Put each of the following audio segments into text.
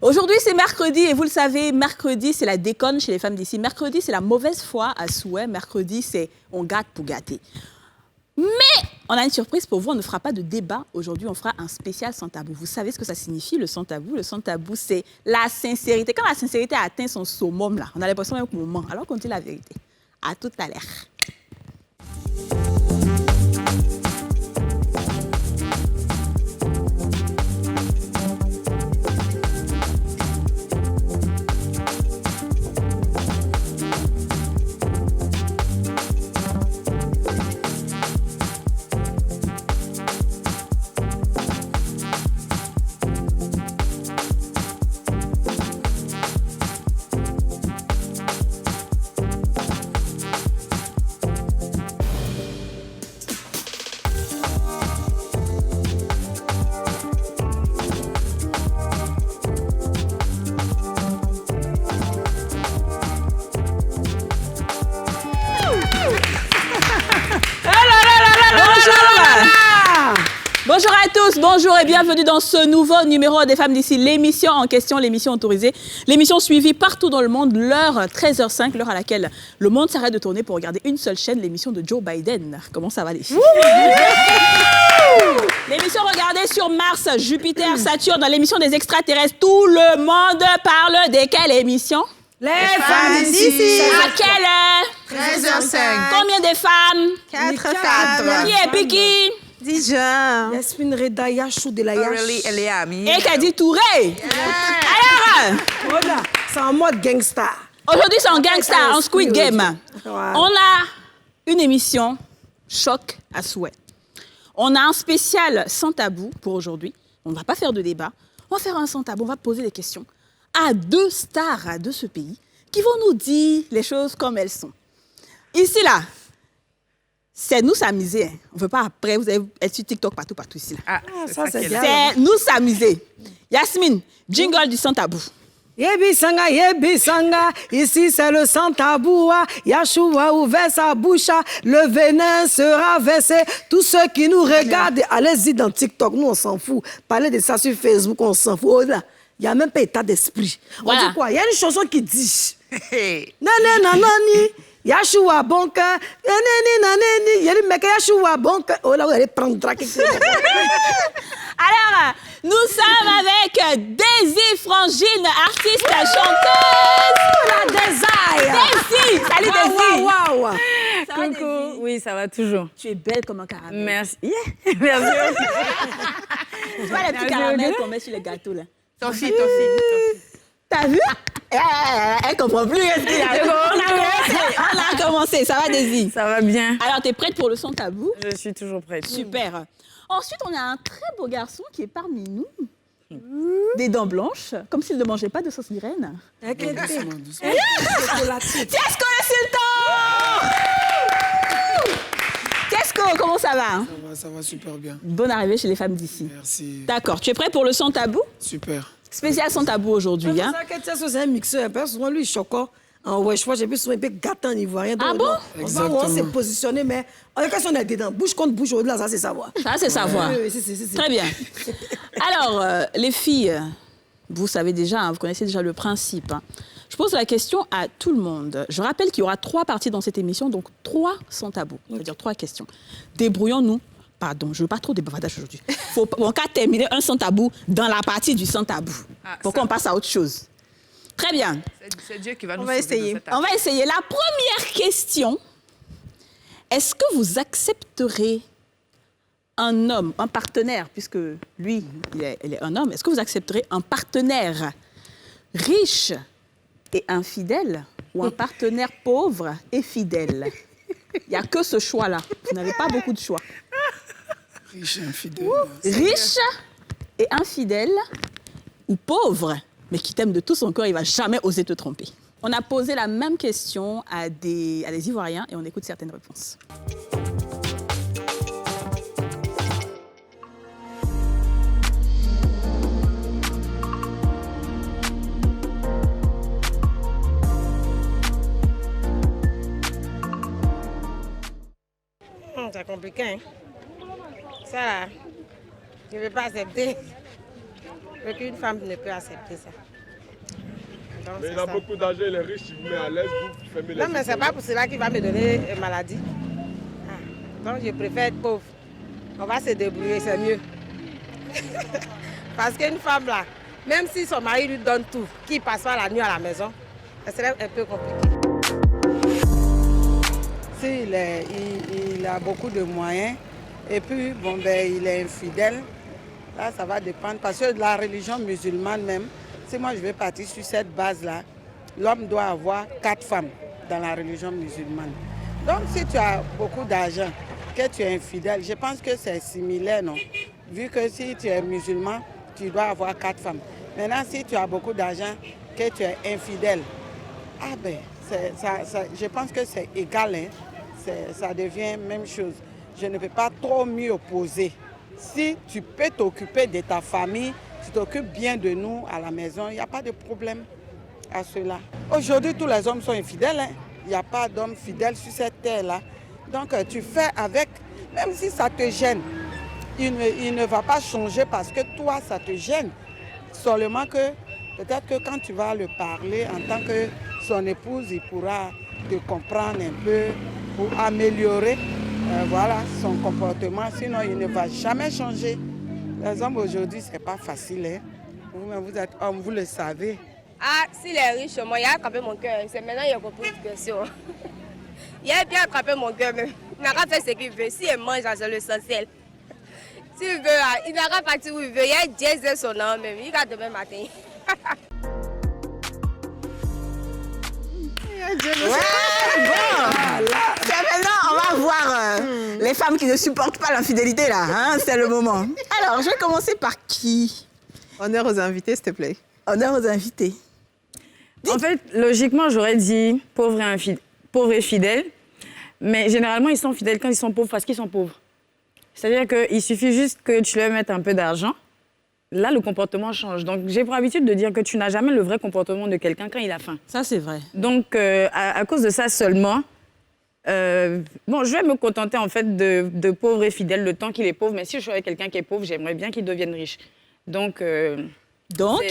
Aujourd'hui, c'est mercredi et vous le savez, mercredi, c'est la déconne chez les femmes d'ici. Mercredi, c'est la mauvaise foi à souhait. Mercredi, c'est on gâte pour gâter. Mais on a une surprise pour vous, on ne fera pas de débat. Aujourd'hui, on fera un spécial sans tabou. Vous savez ce que ça signifie, le sans tabou? Le sans tabou, c'est la sincérité. Quand la sincérité a atteint son summum, là, on a l'impression d'un moment. Alors qu'on dit la vérité. À tout à l'heure. Bonjour à tous, bonjour et bienvenue dans ce nouveau numéro des femmes d'ici. L'émission en question, l'émission autorisée, l'émission suivie partout dans le monde, l'heure 13h05, l'heure à laquelle le monde s'arrête de tourner pour regarder une seule chaîne, l'émission de Joe Biden. Comment ça va les filles? L'émission regardée sur Mars, Jupiter, Saturne, dans l'émission des extraterrestres. Tout le monde parle de quelle émission? Les femmes d'ici. À quelle heure? 13h05. Combien de femmes? 4 femmes. Qui est Piki? Dijon. Yasmine Reda Yachou de la Yash. Aurélie Eliami. Et Kadi Touré. Alors, Voilà, c'est en mode gangsta. aujourd'hui, c'est en gangsta, en Squid Game. Ouais. On a une émission choc à souhait. On a un spécial sans tabou pour aujourd'hui. On ne va pas faire de débat. On va faire un sans tabou. On va poser des questions à deux stars de ce pays qui vont nous dire les choses comme elles sont. Ici, là, c'est nous s'amuser. Hein. On ne veut pas après, vous allez être sur TikTok partout ici. Là. Ah, ça, c'est qui est bien. là. C'est nous s'amuser. Yasmine, jingle du sans tabou. Yebi sanga, ici c'est le sans tabou. Yachou a ouvert sa bouche, le venin sera versé. Tous ceux qui nous regardent, allez-y dans TikTok, nous on s'en fout. Parlez de ça sur Facebook, on s'en fout. Oh, là, il n'y a même pas état d'esprit. Voilà. On dit quoi? Il y a une chanson qui dit Hey. nanani, Yachou a bon cœur, nanani, il y a le mec Yachou a bon cœur. Oh là, vous allez prendre quelque chose. Alors, nous sommes avec Daisy Frangine, artiste, chanteuse. La desaille. Daisy, salut Daisy. Waouh. Ça va, Daisy? Coucou, oui, ça va toujours. Tu es belle comme un caramel. Merci. Yeah. Merci. Tu vois les petits caramels qu'on met sur les gâteaux là. Tofi. T'as vu? Elle comprend plus ce qu'il y a. On a commencé. Ça va Daisy? Ça va bien. Alors, t'es prête pour le son tabou? Je suis toujours prête. Super. Ensuite, on a un très beau garçon qui est parmi nous. Des dents blanches, comme s'il ne mangeait pas de sauce sirène. Tiesco le sultan! Tiesco, comment ça va? Ça va super bien. Bonne arrivée chez les femmes d'ici. Merci. D'accord, tu es prêt pour le son tabou? Super. Spécial son tabou aujourd'hui. C'est Hein? ça que c'est un mixeur. Parce que souvent, lui, il choco. En wesh, j'ai vu souvent un peu gâté en ivoirien. Ah bon? On va voir, on s'est positionné, mais en tout cas, si on est dedans, bouche contre bouche, au-delà, ça, c'est savoir. Ça, c'est savoir. Oui, c'est. Très bien. Alors, les filles, vous savez déjà, hein, vous connaissez déjà le principe. Hein. Je pose la question à tout le monde. Je rappelle qu'il y aura 3 parties dans cette émission, donc 3 sans tabou. C'est-à-dire 3 questions. Débrouillons-nous. Pardon, je ne veux pas trop de bavardage aujourd'hui. Faut en cas terminer un sans tabou dans la partie du sans tabou. Pour qu'on passe à autre chose. Très bien. C'est Dieu qui va nous On va sauver essayer. dans cette On va essayer. La première question. Est-ce que vous accepterez un homme, un partenaire, puisque lui, il est un homme, est-ce que vous accepterez un partenaire riche et infidèle ou un partenaire pauvre et fidèle? Il n'y a que ce choix-là. Vous n'avez pas beaucoup de choix. Riche et infidèle. Riche et infidèle ou pauvre, mais qui t'aime de tout son cœur, il ne va jamais oser te tromper. On a posé la même question à des Ivoiriens et on écoute certaines réponses. C'est compliqué, hein? Ça, là, je ne vais pas accepter. Et qu'une femme ne peut accepter ça. Donc, Mais c'est il a ça. beaucoup d'argent, il est riche, il vous met à l'aise, vous fermez les Non, mais c'est pas pour cela qu'il va me donner une maladie. Ah. Donc, je préfère être pauvre. On va se débrouiller, c'est mieux. Parce qu'une femme, là, même si son mari lui donne tout, qu'il passe pas la nuit à la maison, ça serait un peu compliqué. Il a beaucoup de moyens et puis bon, ben, il est infidèle, là ça va dépendre parce que de la religion musulmane même, si moi je vais partir sur cette base-là, l'homme doit avoir 4 femmes dans la religion musulmane. Donc si tu as beaucoup d'argent, que tu es infidèle, je pense que c'est similaire, non? Vu que si tu es musulman, tu dois avoir 4 femmes. Maintenant, si tu as beaucoup d'argent, que tu es infidèle, ah ben, je pense que c'est égal, hein? Ça devient même chose. Je ne peux pas trop m'y opposer. Si tu peux t'occuper de ta famille, tu t'occupes bien de nous à la maison, il n'y a pas de problème à cela. Aujourd'hui, tous les hommes sont infidèles. Hein? Il n'y a pas d'homme fidèle sur cette terre-là. Donc, tu fais avec, même si ça te gêne, il ne va pas changer parce que toi, ça te gêne. Seulement que peut-être que quand tu vas le parler en tant que son épouse, il pourra te comprendre un peu pour améliorer voilà, son comportement. Sinon, il ne va jamais changer. Les hommes aujourd'hui, ce n'est pas facile. Hein? Vous êtes homme, vous le savez. Ah, s'il est riche, moi, il a attrapé mon cœur. C'est maintenant qu'il a compris une question. Il a bien attrapé mon cœur même. Il n'a qu'à faire ce qu'il veut. S'il mange, c'est l'essentiel. S'il veut, il n'a qu'à partir où il veut. Il a diesel son nom même. Il va demain matin. Maintenant, on va voir les femmes qui ne supportent pas l'infidélité, là. Hein, c'est le moment. Alors, je vais commencer par qui? Honneur aux invités, s'il te plaît. Honneur aux invités. En fait, logiquement, j'aurais dit pauvre et fidèle. Mais généralement, ils sont fidèles quand ils sont pauvres parce qu'ils sont pauvres. C'est-à-dire qu'il suffit juste que tu leur mettes un peu d'argent. Là, le comportement change. Donc, j'ai pour habitude de dire que tu n'as jamais le vrai comportement de quelqu'un quand il a faim. Ça, c'est vrai. Donc, à cause de ça seulement, bon, je vais me contenter en fait de pauvre et fidèle le temps qu'il est pauvre. Mais si je suis avec quelqu'un qui est pauvre, j'aimerais bien qu'il devienne riche. Donc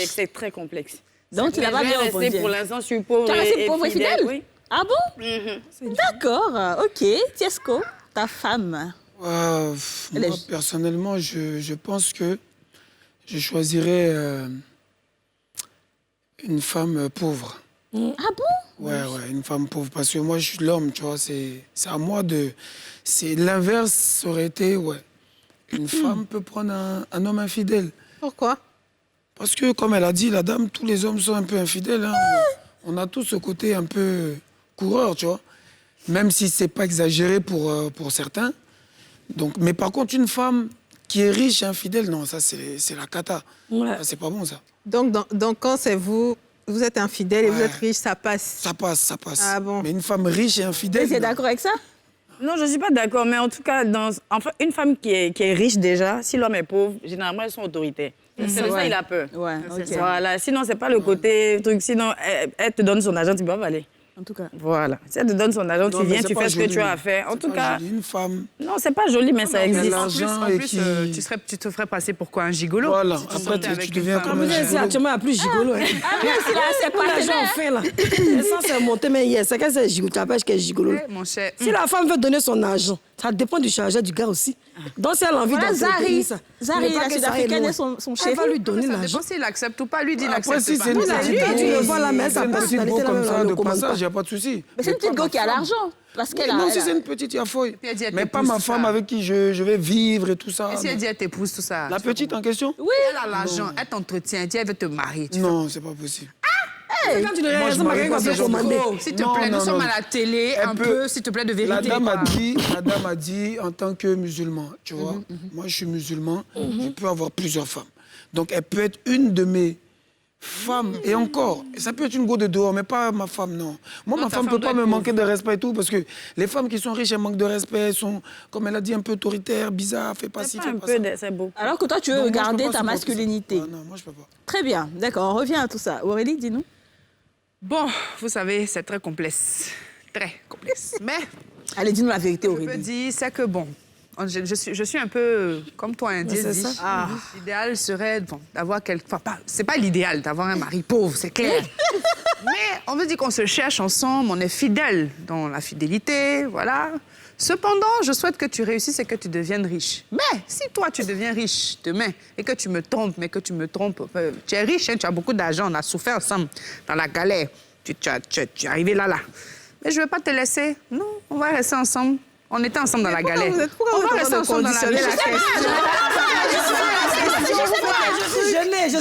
c'est très complexe. Donc, tu n'as pas bien répondu. Pour l'instant, je suis pauvre Tu as resté et pauvre et fidèle. fidèle? Oui. Ah bon? D'accord, ok. Tiesco, ta femme. Moi, personnellement, je pense que je choisirais une femme pauvre. Ah bon? Ouais, une femme pauvre. Parce que moi, je suis l'homme, tu vois. C'est à moi de... L'inverse, ça aurait été, ouais. Une femme peut prendre un homme infidèle. Pourquoi? Parce que, comme elle a dit, la dame, tous les hommes sont un peu infidèles. Hein. On a tous ce côté un peu coureur, tu vois. Même si c'est pas exagéré pour certains. Donc, mais par contre, une femme qui est riche et infidèle, non, ça, c'est la cata. Ouais. Ça, c'est pas bon, ça. Donc quand c'est vous êtes infidèle et vous êtes riche, ça passe. Ça passe. Ah bon? Mais une femme riche et infidèle... Tu es d'accord avec ça? Non, je ne suis pas d'accord, mais en tout cas, une femme qui est riche déjà, si l'homme est pauvre, généralement, elles sont autoritaires. C'est de ça il a peur. Ouais, ok. Voilà, sinon, c'est pas le côté truc. Sinon, elle te donne son argent, tu peux pas aller. En tout cas. Voilà. Si elle te donne son argent, Non, tu mais viens, c'est tu pas fais ce que joli, tu as à faire. En tout cas, Une femme... non, c'est pas joli, mais ça existe. l'argent En et plus, qui... tu te ferais passer pour quoi? Un gigolo? Voilà, Si tu après, sortais avec tu une deviens femme. comme un C'est gigolo. actuellement la plus gigolo. Hein. Ah oui, c'est Pour pas les gens faim, là. Le sang, c'est monté, mais hier, c'est qu'elle c'est gigolo. Tu appelles qu'elle est gigolo. Mon cher. Si la femme veut donner son argent, ça dépend du chargeur du gars aussi. Donc, si elle a envie Voilà, d'entretenir Zari. ça. Zari, mais pas la que ça Sud-Africaine aille et loin. son Elle chéri. va lui donner Ça l'argent. dépend s'il accepte ou pas. Lui dit il Après, n'accepte si pas. c'est une Lui, tu le vois là, mais sa petite personnalité, go là, comme on ça, le de commande passage, pas. il n'y a pas de souci. Mais c'est une petite go qui a l'argent. Parce qu'elle a. Non, si elle a- c'est une petite, il y a fouille. puis elle dit, elle Mais pas t'épouse, ma tout femme ça. avec qui je vais vivre et tout ça. Et si elle non. dit elle t'épouse, tout ça? La petite en question? Oui. Elle a l'argent, elle t'entretient, elle dit elle veut te marier. Tu Non, c'est pas possible. Quand tu le Moi, je réalises, marie quelqu'un pas va ces te gens. commander. fais- S'il te Non, plaît, nous non, sommes non. à la télé, Elle un peut- peu, s'il te plaît, de La vérité. dame quoi. a dit, en tant que musulman, tu vois, moi je suis musulman, je peux avoir plusieurs femmes. Donc elle peut être une de mes femmes, et encore, ça peut être une go de dehors, mais pas ma femme, non. Moi, Non, ma ta femme ne femme peut doit pas être me manquer de respect et tout, parce que les femmes qui sont riches, elles manquent de respect, elles sont, comme elle a dit, un peu autoritaires, bizarres, fais pas ci, C'est fais pas un pas peu, ça. c'est beaucoup. Alors que toi, tu veux Donc, moi, je peux garder pas ta supporter ça. masculinité. Ah, non, moi je peux pas. Très bien. D'accord, on revient à tout ça. Aurélie, dis-nous. Bon, vous savez, c'est très complexe. Très complexe. Mais Allez, dis-nous la vérité, je peux Aurélie. dire, c'est que bon, je suis un peu comme toi, hein, c'est dit. ça. L'idéal serait d'avoir quelqu'un... Enfin, c'est pas l'idéal d'avoir un mari pauvre, c'est clair. Mais on veut dire qu'on se cherche ensemble, on est fidèles dans la fidélité, voilà. Cependant, je souhaite que tu réussisses et que tu deviennes riche. Mais si toi, tu deviens riche demain et que tu me trompes, tu es riche, hein, tu as beaucoup d'argent, on a souffert ensemble dans la galère. Tu es arrivé là. Mais je ne veux pas te laisser. Non, on va rester ensemble. On était ensemble dans la galère. Pourquoi vous êtes en train de conditionner la question? Je suis gênée. C'est pas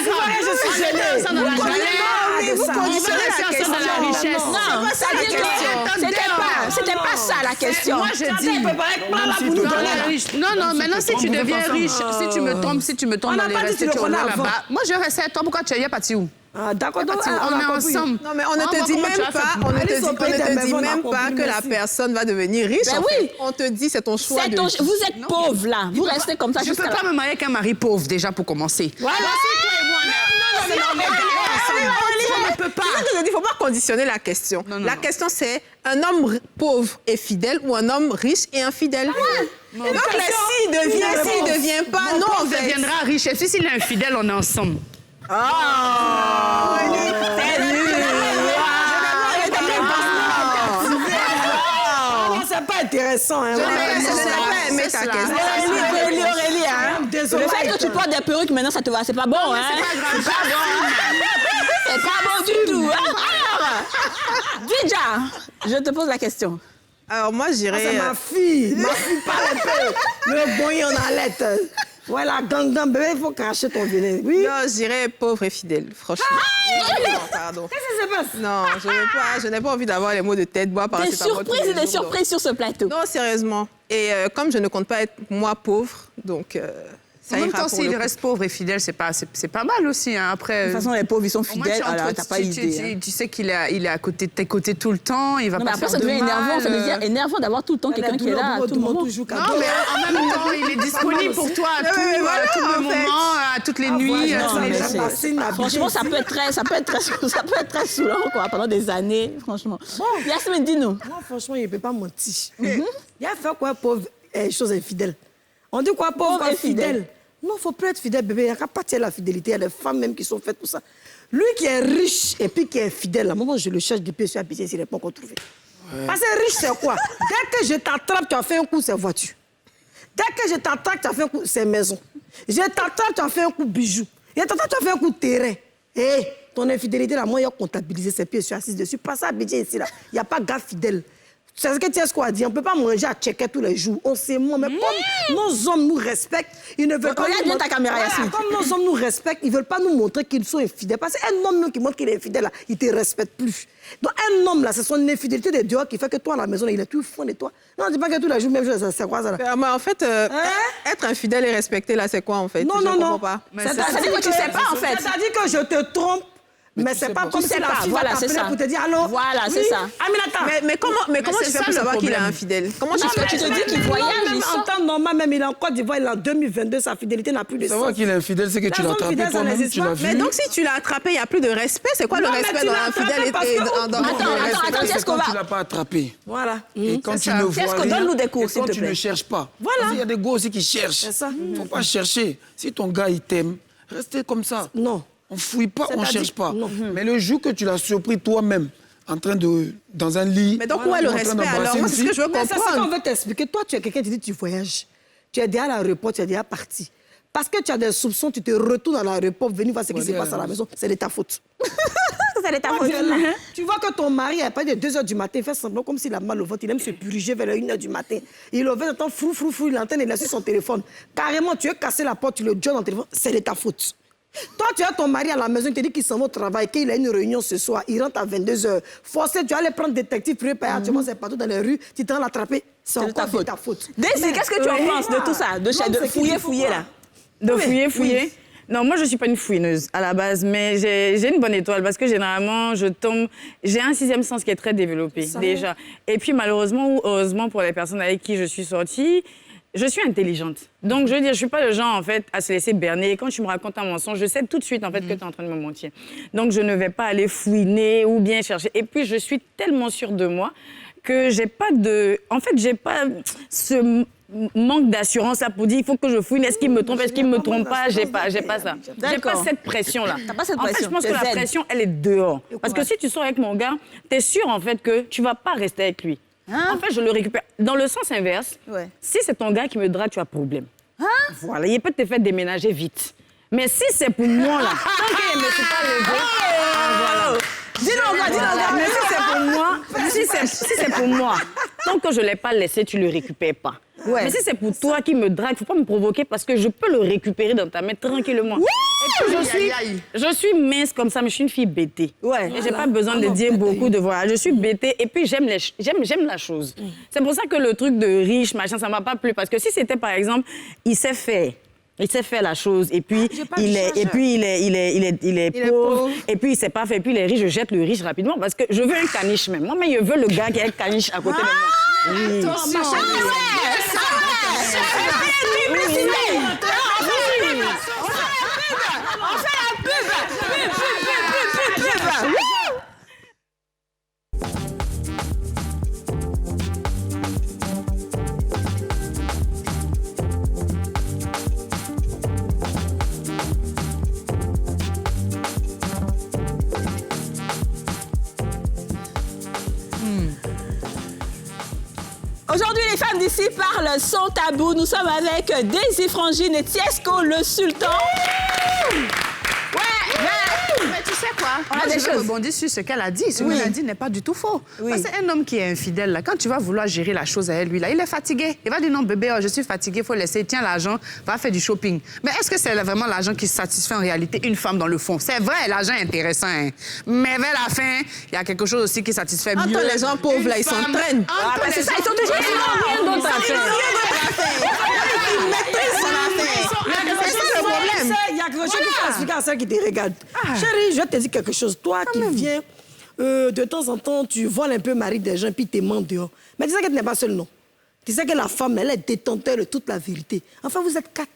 grave. Je suis gênée. Dans la galère. Vous conditionnez la question. Dans la richesse. Non, ça veut dire que c'était pas ça la question. Moi, je dis... Non, maintenant, si tu deviens riche, si tu me trompes dans les restes, tu reviens là-bas. Moi, je reste avec toi. Pourquoi tu es parti où? Ah, d'accord, on est ensemble. Non, mais on ne te dit même pas que la personne va devenir riche. Ben en oui. fait. On te dit c'est ton choix. Vous êtes pauvre là. Vous restez comme ça Je ne jusqu'à peux pas me marier avec un mari pauvre déjà pour commencer. Voilà. On ne peut pas. Il ne faut pas conditionner la question. La question, c'est un homme pauvre et fidèle ou un homme riche et infidèle. Et donc, là, s'il devient pas, non, on deviendra riche. Et s'il est infidèle, on est ensemble. C'est pas intéressant. Hein. Je n'ai pas aimé ta question. Aurélie, hein. Le fait que tu portes des perruques maintenant, ça te va. C'est pas bon, hein. C'est pas bon. C'est pas bon du tout. Alors, Didja, je te pose la question. Alors, moi, j'irais... C'est ma fille. Ma fille parle un peu. Le boy en allette. Voilà, gang, bébé, il faut cracher ton venin. Oui. Non, je dirais pauvre et fidèle, franchement. Non, pardon. Qu'est-ce qui se passe? Non, je n'ai pas envie d'avoir les mots de tête, bois, par Des surprises sur ce plateau. Non, sérieusement. Et comme je ne compte pas être, moi, pauvre, donc... En même temps, s'il reste pauvre et fidèle, c'est pas mal aussi. Hein. Après, de toute façon, les pauvres, ils sont fidèles. Alors, t'as pas idée. Tu sais qu'il est à côté de tes côtés tout le temps. Il va pas après, faire de mal. Ça devient énervant d'avoir tout le temps quelqu'un qui est là à tout moment. Non, mais en même temps, il est disponible pour toi à tout le moment, à toutes les nuits. Franchement, ça peut être très saoulant, quoi, pendant des années, franchement. Yasmine, dis-nous. Moi, franchement, il ne peut pas mentir. Il a fait quoi, pauvre, chose infidèle? On dit quoi, pauvre et fidèle? Non, il ne faut plus être fidèle, bébé. Il n'y a qu'à partir de la fidélité. Il y a des femmes même qui sont faites pour ça. Lui qui est riche et puis qui est fidèle, à un moment, je le cherche depuis sur la pitié, s'il n'est pas encore trouvé. Ouais. Parce que riche, c'est quoi? Dès que je t'attrape, tu as fait un coup, c'est voiture. Dès que je t'attrape, tu as fait un coup, c'est maison. Je t'attrape, tu as fait un coup, bijoux. Et t'attrape, tu as fait un coup, terrain. Hé, ton infidélité, là, moi, il a comptabilisé ses pieds, je suis assise dessus. Pas ça, Abidjan, ici, là. Il n'y a pas de gars fidèle. C'est ce que Tiesco a dit. On ne peut pas manger à checker tous les jours. On sait moins. Mais comme nos hommes nous respectent, ils ne veulent pas. Regarde bien ta caméra, Yacine. Comme nos hommes nous respectent, ils ne veulent pas nous montrer qu'ils sont infidèles. Parce qu'un homme qui montre qu'il est infidèle, là, il ne te respecte plus. Donc, un homme, là, c'est son infidélité de dehors qui fait que toi, à la maison, là, il est tout fond de toi. Non, on ne dit pas que tous les jours, même chose, c'est quoi ça, là? Mais en fait, être infidèle et respecté, là, c'est quoi, en fait? Non. Ça veut dire que tu ne sais pas, en fait. C'est-à-dire que je te trompe. Mais c'est pas comme si la fille va t'appeler pour te dire allô. Voilà, c'est ça. Aminata. Mais comment tu fais pour savoir qu'il est infidèle? Comment tu fais? Tu te dis qu'il voyage, en temps normal, même il est en Côte d'Ivoire, il est en 2022, sa fidélité n'a plus de sens. Savoir qu'il est infidèle, c'est que tu l'as attrapé toi-même, tu l'as vu. Mais donc si tu l'as attrapé, il n'y a plus de respect. C'est quoi le respect dans l'infidélité? Attends, qu'est-ce qu'on va... Tu l'as pas attrapé. Voilà. Et quand tu ne vois rien, donne-nous des cours, s'il te plaît. quand tu ne cherches pas. Voilà. Il y a des gars aussi qui cherchent. C'est ça. Il ne faut pas chercher. Si ton gars, il t'aime, restez comme ça. Non. On ne fouille pas, on ne cherche pas. Mais le jour que tu l'as surpris toi-même, dans un lit... Mais donc, où est le respect alors? Moi, c'est ce que je veux comprendre. C'est ça qu'on veut t'expliquer. Toi, tu es quelqu'un qui dit tu voyages. Tu es déjà à l'aéroport, tu es déjà parti. Parce que tu as des soupçons, tu te retournes à l'aéroport, venir voir ce qui se passe à la maison. C'est de ta faute. C'est de ta faute. Tu vois que ton mari, à partir de 2h du matin, il fait semblant comme s'il a mal au ventre. Il aime se purger vers 1h du matin. Il le fait, frou, il entend, il laisse son téléphone. Carrément, tu veux casser la porte, tu le joins dans le téléphone. C'est de ta faute. Toi, tu as ton mari à la maison, il te dit qu'il s'en va au travail, qu'il a une réunion ce soir, il rentre à 22h. Forcé, tu vas aller prendre détective privé, actuellement, c'est partout dans les rues, tu t'en l'attraper, c'est encore de ta faute. Daisy, qu'est-ce que tu en penses de tout ça, de fouiller là? De fouiller? Non, moi, je ne suis pas une fouineuse à la base, mais j'ai une bonne étoile parce que généralement, je tombe... J'ai un 6e sens qui est très développé, déjà. Et puis, malheureusement ou heureusement, pour les personnes avec qui je suis sortie, je suis intelligente. Donc, je veux dire, je ne suis pas le genre, en fait, à se laisser berner. Quand tu me racontes un mensonge, je sais tout de suite, en fait, que tu es en train de me mentir. Donc, je ne vais pas aller fouiner ou bien chercher. Et puis, je suis tellement sûre de moi que j'ai pas de... En fait, j'ai pas ce manque d'assurance là pour dire il faut que je fouine, est-ce qu'il me trompe, est-ce qu'il me trompe pas, j'ai pas ça. J'ai pas cette pression là. T'as pas cette En fait, pression. je pense que la pression, elle est dehors. Parce que si tu sors avec mon gars, t'es sûr en fait que tu vas pas rester avec lui. En fait, je le récupère. Dans le sens inverse, si c'est ton gars qui me drague, tu as problème. Voilà, il peut te faire déménager vite. Mais si c'est pour moi là, tant qu'il ne me suis pas levé, voilà. Dis-le, mais si c'est pour moi, si c'est pour moi, tant que je ne l'ai pas laissé, tu ne le récupères pas. Mais si c'est pour toi qui me drague, il ne faut pas me provoquer parce que je peux le récupérer dans ta main tranquillement. Et puis je suis mince comme ça, mais je suis une fille bêtée. Et je n'ai pas besoin de dire beaucoup de voilà. Je suis bêtée et puis j'aime la chose. C'est pour ça que le truc de riche, machin, ça ne m'a pas plu. Parce que si c'était par exemple, il sait faire la chose et puis il est pauvre et puis il sait pas faire et puis il est riche, je jette le riche rapidement parce que je veux un caniche même. Moi mais je veux le gars qui a un caniche à côté de moi. Oui. Aujourd'hui, les femmes d'ici parlent sans tabou. Nous sommes avec Daisy Frangine et Tiesco le Sultan. Mais tu sais quoi? Moi, je vais rebondir sur ce qu'elle a dit. Ce qu'elle a dit n'est pas du tout faux. Parce qu'un homme qui est infidèle, là, quand tu vas vouloir gérer la chose avec lui, là, il est fatigué. Il va dire non, bébé, je suis fatigué, il faut laisser. Tiens l'argent, va faire du shopping. Mais est-ce que c'est vraiment l'argent qui satisfait en réalité une femme dans le fond? C'est vrai, l'argent est intéressant. Hein. Mais vers la fin, il y a quelque chose aussi qui satisfait mieux. Entre les hommes pauvres, là, ils s'entraînent. C'est ça, ils sont toujours rien d'autre à faire. Il y a quelque chose qu'il faut expliquer à celle qui te regarde. Chérie, je vais te dire quelque chose. Toi qui viens, de temps en temps, tu voles un peu mari des gens puis tu te mens dehors. Mais tu sais que tu n'es pas seul, non. Tu sais que la femme, elle est détenteur de toute la vérité. Enfin, vous êtes 4.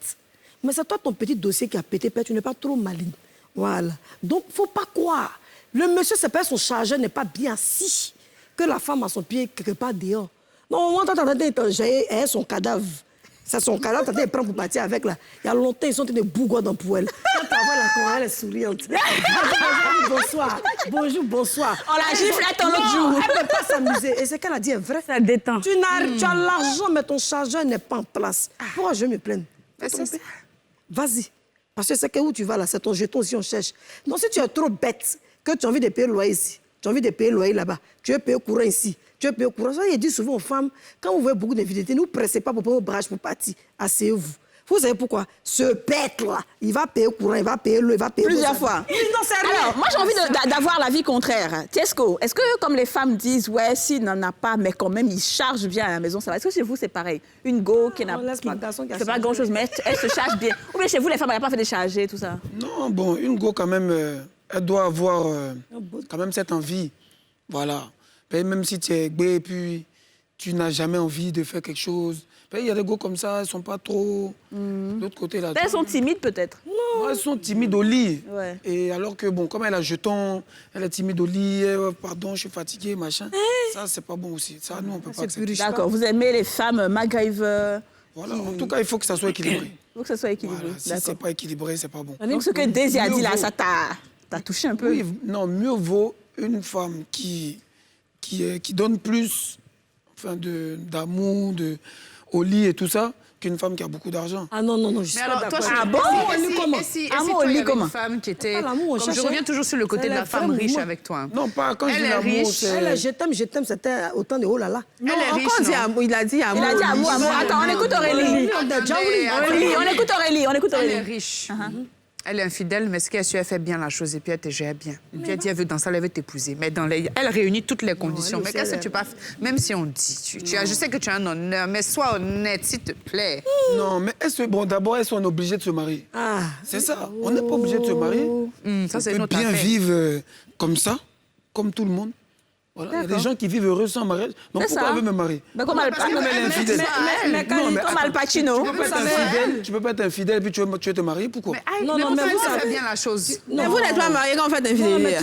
Mais c'est toi ton petit dossier qui a pété, tu n'es pas trop maligne. Voilà. Donc, il ne faut pas croire. Le monsieur, c'est pas son chargeur n'est pas bien assis. Que la femme a son pied quelque part dehors. Non, moi, j'ai son cadavre. C'est son cadavre, t'as prend pour partir avec là. Il y a longtemps, ils sont des bougois dans poêle. Quand tu vois la cour, elle est souriante. Bonsoir. Bonjour, bonsoir. On la giflette en l'autre jour. Elle ne peut pas s'amuser. Et ce qu'elle a dit est vrai. Ça détend. Tu as l'argent, mais ton chargeur n'est pas en place. Pourquoi je me plains? Vas-y. Parce que c'est que où tu vas là, c'est ton jeton si on cherche. Donc si tu es trop bête, que tu as envie de payer le loyer ici, tu as envie de payer le loyer là-bas, tu veux payer le courant ici, tu veux payer le courant. Ça, il dit souvent aux femmes, quand vous voyez beaucoup d'infidélité, ne vous pressez pas pour prendre vos barrages pour partir. Asseyez-vous. Vous savez pourquoi? Ce bête-là, il va payer le courant, il va payer l'eau, il va payer... Plusieurs fois. Non, c'est rien. Alors, moi, j'ai envie d'avoir l'avis contraire. Tiesco, est-ce que, comme les femmes disent, ouais, s'il n'en a pas, mais quand même, il charge bien à la maison, ça va? Est-ce que chez vous, c'est pareil? Une go qui n'a fait pas grand-chose, mais elle se charge bien. Ou bien chez vous, les femmes, elle n'a pas fait décharger, tout ça? Non, bon, une go, quand même, elle doit avoir quand même cette envie. Voilà. Même si tu es gay et puis tu n'as jamais envie de faire quelque chose. Il y a des go comme ça, elles ne sont pas trop... De l'autre côté, là... Elles sont timides, peut-être? Non, elles sont timides au lit. Ouais. Et alors que, bon, comme elle a jeton, elle est timide au lit, pardon, je suis fatiguée, machin. Ça, c'est pas bon aussi. Ça, nous, on peut pas accepter. D'accord. Vous aimez les femmes MacGyver? Voilà. En tout cas, il faut que ça soit équilibré. Il faut que ça soit équilibré. Voilà. Si c'est pas équilibré, c'est pas bon. Donc, ce que Daisy a dit là, ça t'a touché un peu? Oui, non, mieux vaut une femme qui donne plus d'amour, au lit et tout ça, qu'une femme qui a beaucoup d'argent. Ah non, je suis pas d'accord. Ah bon? Comment? Et si toi, il y avait une femme qui était... Comme je reviens toujours sur le côté de la femme riche avec toi. Non, pas quand je dis l'amour, c'est... Je t'aime, c'était autant de oh là là. Elle est riche, non? Il a dit amour. Il a dit amour. Attends, on écoute Aurélie. On écoute Aurélie. Elle est riche. Elle est infidèle, mais ce qu'elle suit, elle fait bien la chose et puis elle te gère bien. Et puis elle dit, elle veut danser, elle veut t'épouser. Mais elle réunit toutes les conditions. Mais qu'est-ce que tu passes? Même si on dit, je sais que tu as un honneur, mais sois honnête, s'il te plaît. Non, mais d'abord, est-ce qu'on est obligé de se marier? C'est ça. On n'est pas obligé de se marier. Ça, c'est on peut bien vivre comme ça, comme tout le monde. Voilà. Il y a des gens qui vivent heureux sans mariage. Donc pourquoi elle veut me marier? Comme Al Pacino. Tu peux pas être infidèle et puis tu veux te marier, pourquoi? Mais vous savez bien la chose. Mais vous n'êtes pas mariés quand vous faites infidélité.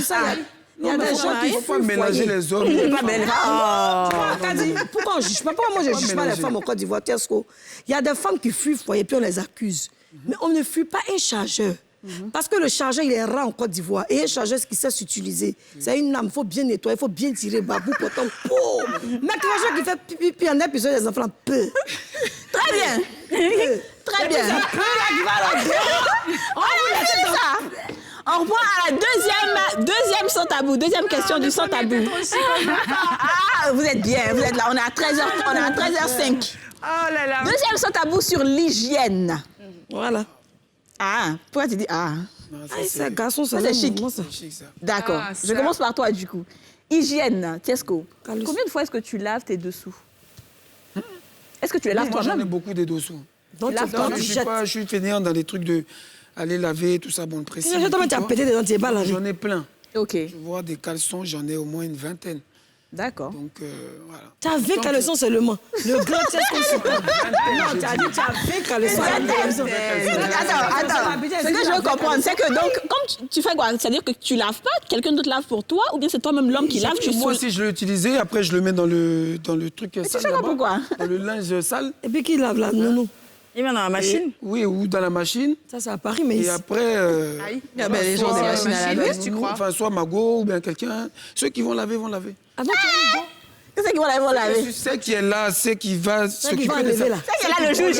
Il y a des gens qui Il ne faut pas mélanger les hommes. Pourquoi on ne juge pas? Pourquoi moi je ne juge pas les femmes en Côte d'Ivoire? Il y a des femmes qui fuient foyer puis on les accuse. Mais on ne fuit pas un chargeur. Parce que le chargeur, il est rare en Côte d'Ivoire. Et un chargeur, ce qui sait s'utiliser, c'est une lame. Il faut bien nettoyer, il faut bien tirer babou, coton, pour. Mais tu vois, qui fait pipi en épisode des enfants, peu. Très bien. Très bien. On reprend à la deuxième sans tabou, deuxième question du sans tabou. Ah, vous êtes bien, vous êtes là. On est à 13h05. Oh là là. Deuxième sans tabou sur l'hygiène. Voilà. Ah, pourquoi tu dis ah? C'est un garçon, ça. C'est chic. Ça. D'accord. Ah, Je ça. commence par toi, du coup. Hygiène, Tiesco. Combien de fois est-ce que tu laves tes dessous? Est-ce que tu les laves Moi, j'en ai toi-même? beaucoup des dessous. Donc, Je suis fainéant dans les trucs de aller laver, tout ça, bon, le précis. tu as pété dedans, tu es pas lavé. J'en ai plein. Ok, Tu vois, des caleçons, j'en ai au moins une vingtaine. d'accord. Donc, voilà. Tu as 20 caleçons seulement. Le grand Tiesco super. Non, tu as dit tu as 20 caleçons. Attends. Ce que je veux comprendre, c'est que donc, comme tu fais quoi? C'est-à-dire que tu laves pas, quelqu'un d'autre lave pour toi, ou bien c'est toi-même l'homme qui lave, tu Moi, soules? si je l'ai utilisé, après, je le mets dans le truc sale. tu sais pas là-bas, pourquoi? Dans le linge sale. Et puis qui lave là? Non. Il met dans la machine. Oui, ou dans la machine. Ça, c'est à Paris, mais Et ici. après, les gens des machines à laver. tu crois? Enfin, soit Mago ou bien quelqu'un. Ceux qui vont laver, vont laver. Ah bon, tu as une Qu'est-ce qu'ils vont laver? Tu sais qui est là, c'est qui va qui s'occuper va de ça. enlever là. C'est là le juge.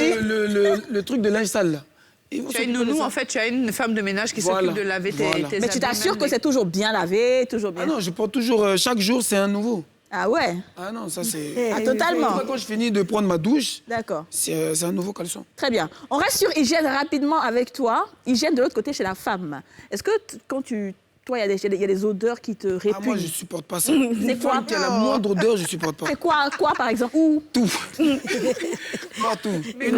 Le truc de linge sale, là. Ils vont Tu as une s'occuper de nounou, ça. en fait, tu as une femme de ménage qui Voilà. s'occupe de laver tes Voilà. tes Mais tu habits, t'assures même que les- c'est toujours bien lavé, toujours bien. Ah non, je porte toujours, chaque jour, c'est un nouveau. Ah ouais? Ah non, ça c'est... Ah, totalement. Après, quand je finis de prendre ma douche, D'accord. c'est un nouveau caleçon. Très bien. On reste sur hygiène rapidement avec toi. Hygiène de l'autre côté chez la femme. Est-ce que quand toi, il y a des odeurs qui te répugnent? Ah, moi, je supporte pas ça. C'est quoi? Qui a la moindre odeur, je supporte pas. C'est quoi, par exemple? Où? Tout. Pas tout. Mais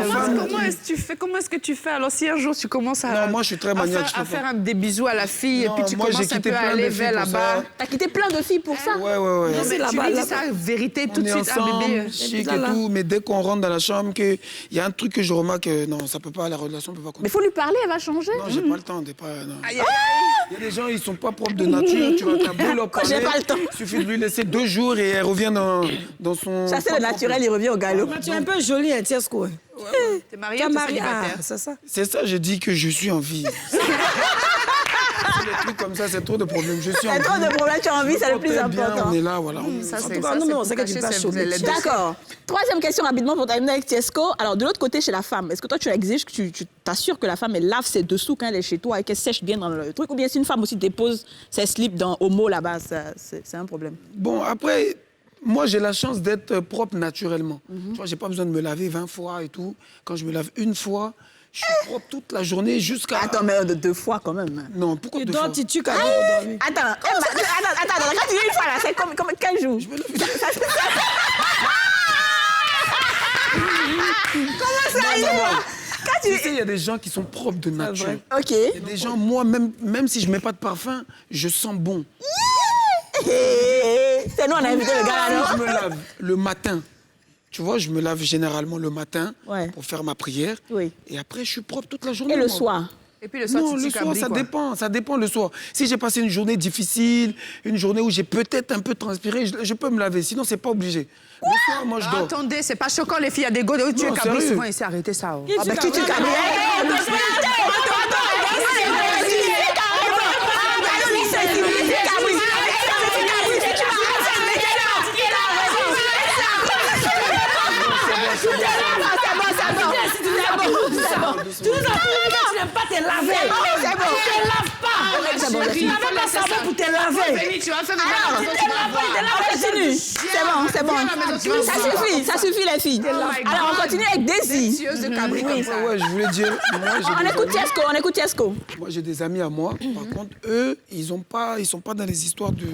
comment est-ce que tu fais alors si un jour tu commences à... Non, moi, je suis très maniaque, je à peux pas. faire des bisous à la fille Non, et puis tu moi, j'ai commences un quitté peu à plein de aller filles vers pour là-bas. ça. T'as quitté plein de filles pour ça? Ouais. Non, mais là-bas, tu lui dis là-bas. ça, vérité, tout On de est suite, ensemble, bébé. chic là, et là. tout, mais dès qu'on rentre dans la chambre, il y a un truc que je remarque, non, ça peut pas, la relation peut pas Mais continuer. il faut lui parler, elle va changer. Non, j'ai pas le temps, non. Il y a des gens, ils sont pas propres de nature, tu vois, t'as beau leur parler, J'ai pas le temps. il suffit de lui laisser 2 jours et elle revient dans son... Ça, c'est le naturel, il revient au galop. Mais tu es un peu jolie, hein, Tiesco. T'es mariée Tu ou es t'es mariée. Ah, célibataire? c'est ça. C'est ça, je dis que je suis en vie. Les trucs comme ça, c'est trop de problèmes. Je suis en C'est vie. trop de problèmes, tu as envie, c'est le plus Bien, important. on est là, voilà. Ça, En c'est tout cas, non, mais on sait que pour tu cacher, vas c'est- chauffer. les- D'accord. Troisième question rapidement pour terminer avec Tiesco. Alors, de l'autre côté, chez la femme, est-ce que toi, tu exiges que tu t'assures que la femme, elle lave ses dessous quand elle est chez toi et qu'elle sèche bien dans le truc? Ou bien si une femme aussi dépose ses slips dans Homo là-bas, c'est un problème? Bon, après, moi, j'ai la chance d'être propre naturellement. Tu vois, j'ai pas besoin de me laver 20 fois et tout. Quand je me lave une fois, je suis propre toute la journée jusqu'à... Attends, mais de 2 fois quand même. Non, pourquoi Tu 2 dors, fois tu tues quand même pour dormir. Attends, quand tu dis une fois là, c'est comme quel jour? Comment ça, une fois? Quand Tu sais, il y a des gens qui sont propres de nature. Ok. Il y a des gens, moi, même si je mets pas de parfum, je sens bon. C'est nous, on a invité le gars là, Je non? me lave le matin. Tu vois, je me lave généralement le matin Ouais. pour faire ma prière. Oui. Et après, je suis propre toute la journée. Et le moi. soir? Et puis le soir, Non, tu le t'y soir, cabris, quoi. ça dépend le soir. Si j'ai passé une journée difficile, une journée où j'ai peut-être un peu transpiré, je peux me laver, sinon c'est pas obligé. Le soir, moi je dors. Attendez, c'est pas choquant, les filles. Il y a des gars où tu es Non, cabri sérieux. souvent, il s'est arrêté ça. Oh. Ah ben qui tu cabris? Tu nous as prouvé que tu n'aimes pas te laver. C'est bon. Tu te laves pas. Tu n'avais pas savon pour te laver. Tu vas faire Alors, on continue. C'est bon. Ça suffit les filles. Alors, on continue avec Daisy. de cabri comme ça. Ouais, je voulais dire, moi On écoute Tiesco. moi, j'ai des amis à moi, par contre, eux, ils sont pas dans les histoires de,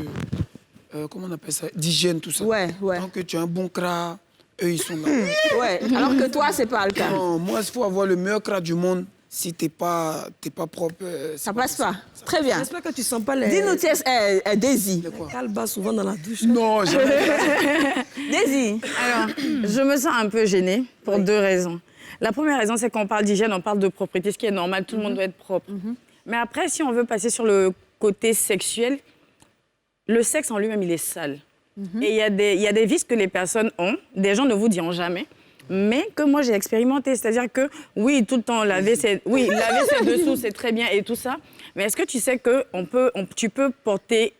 comment on appelle ça, d'hygiène, tout ça. Ouais. Tant que tu as un bon cra, eux, ils sont là. Ouais. Alors que toi, c'est pas le cas. Non, moi, il faut avoir le meilleur cra du monde. Si t'es pas propre, Ça passe pas. Très bien. J'espère que tu sens pas les... Dis-nous, Daisy. Calbas souvent dans la douche. Non, jamais. Daisy. Alors, je me sens un peu gênée pour 2 raisons. La première raison, c'est qu'on parle d'hygiène, on parle de propreté, ce qui est normal, tout le monde doit être propre. Mais après, si on veut passer sur le côté sexuel, le sexe en lui-même, il est sale. Et il y a des vices que les personnes ont, des gens ne vous diront jamais, mais que moi j'ai expérimenté. C'est-à-dire que, oui, tout le temps, laver ses dessous, c'est très bien et tout ça. Mais est-ce que tu sais que tu peux porter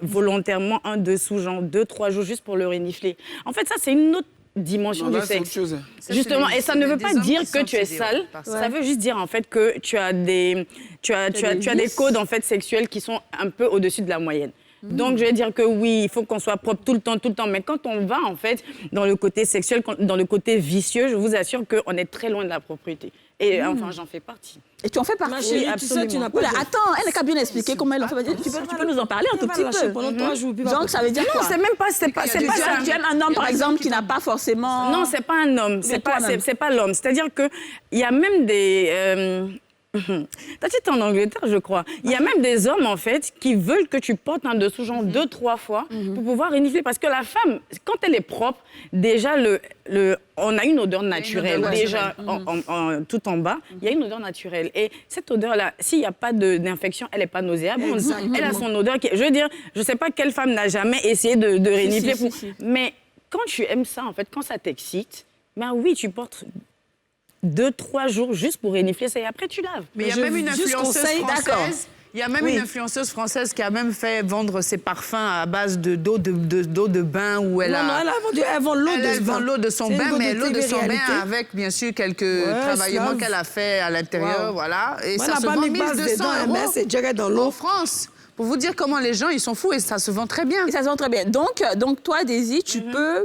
volontairement un dessous, genre 2-3 jours, juste pour le renifler? En fait, ça, c'est une autre dimension du sexe. Justement, et ça ne veut pas dire que tu es sale. Ça veut juste dire, en fait, que tu as des codes, en fait, sexuels qui sont un peu au-dessus de la moyenne. Donc, je vais dire que oui, il faut qu'on soit propre tout le temps. Mais quand on va, en fait, dans le côté sexuel, dans le côté vicieux, je vous assure qu'on est très loin de la propreté. Et enfin, j'en fais partie. Et tu en fais partie? Oui, absolument. Tu n'as pas attends, elle n'a qu'à bien expliquer comment elle en fait. Tu peux nous en parler un tout petit peu? Pendant 3 jours. Donc, ça veut dire quoi? Non, c'est même pas ça. Tu aimes un homme, par exemple, qui n'a pas forcément... Non, c'est pas un homme. C'est pas l'homme. C'est-à-dire qu'il y a même des... T'as dit en Angleterre, je crois. Il y a même des hommes, en fait, qui veulent que tu portes un dessous, genre 2-3 fois, pour pouvoir renifler. Parce que la femme, quand elle est propre, déjà, on a une odeur naturelle. Déjà, tout en bas, il y a une odeur naturelle. Et cette odeur-là, s'il n'y a pas d'infection, elle n'est pas nauséabonde. Elle a son odeur qui... Je veux dire, je ne sais pas quelle femme n'a jamais essayé de renifler. Mais quand tu aimes ça, en fait, quand ça t'excite, ben oui, tu portes... 2-3 jours juste pour renifler ça et après tu laves. Mais il y a même une influenceuse française. Il y a même une influenceuse française qui a même fait vendre ses parfums à base d'eau de bain où elle vend l'eau de son bain, mais l'eau de son bain avec bien sûr quelques travaillements qu'elle a fait à l'intérieur, voilà. Et ça se vend 1 200 € en France. Pour vous dire comment les gens, ils sont fous et ça se vend très bien. Et ça se vend très bien. Donc toi, Daisy, tu peux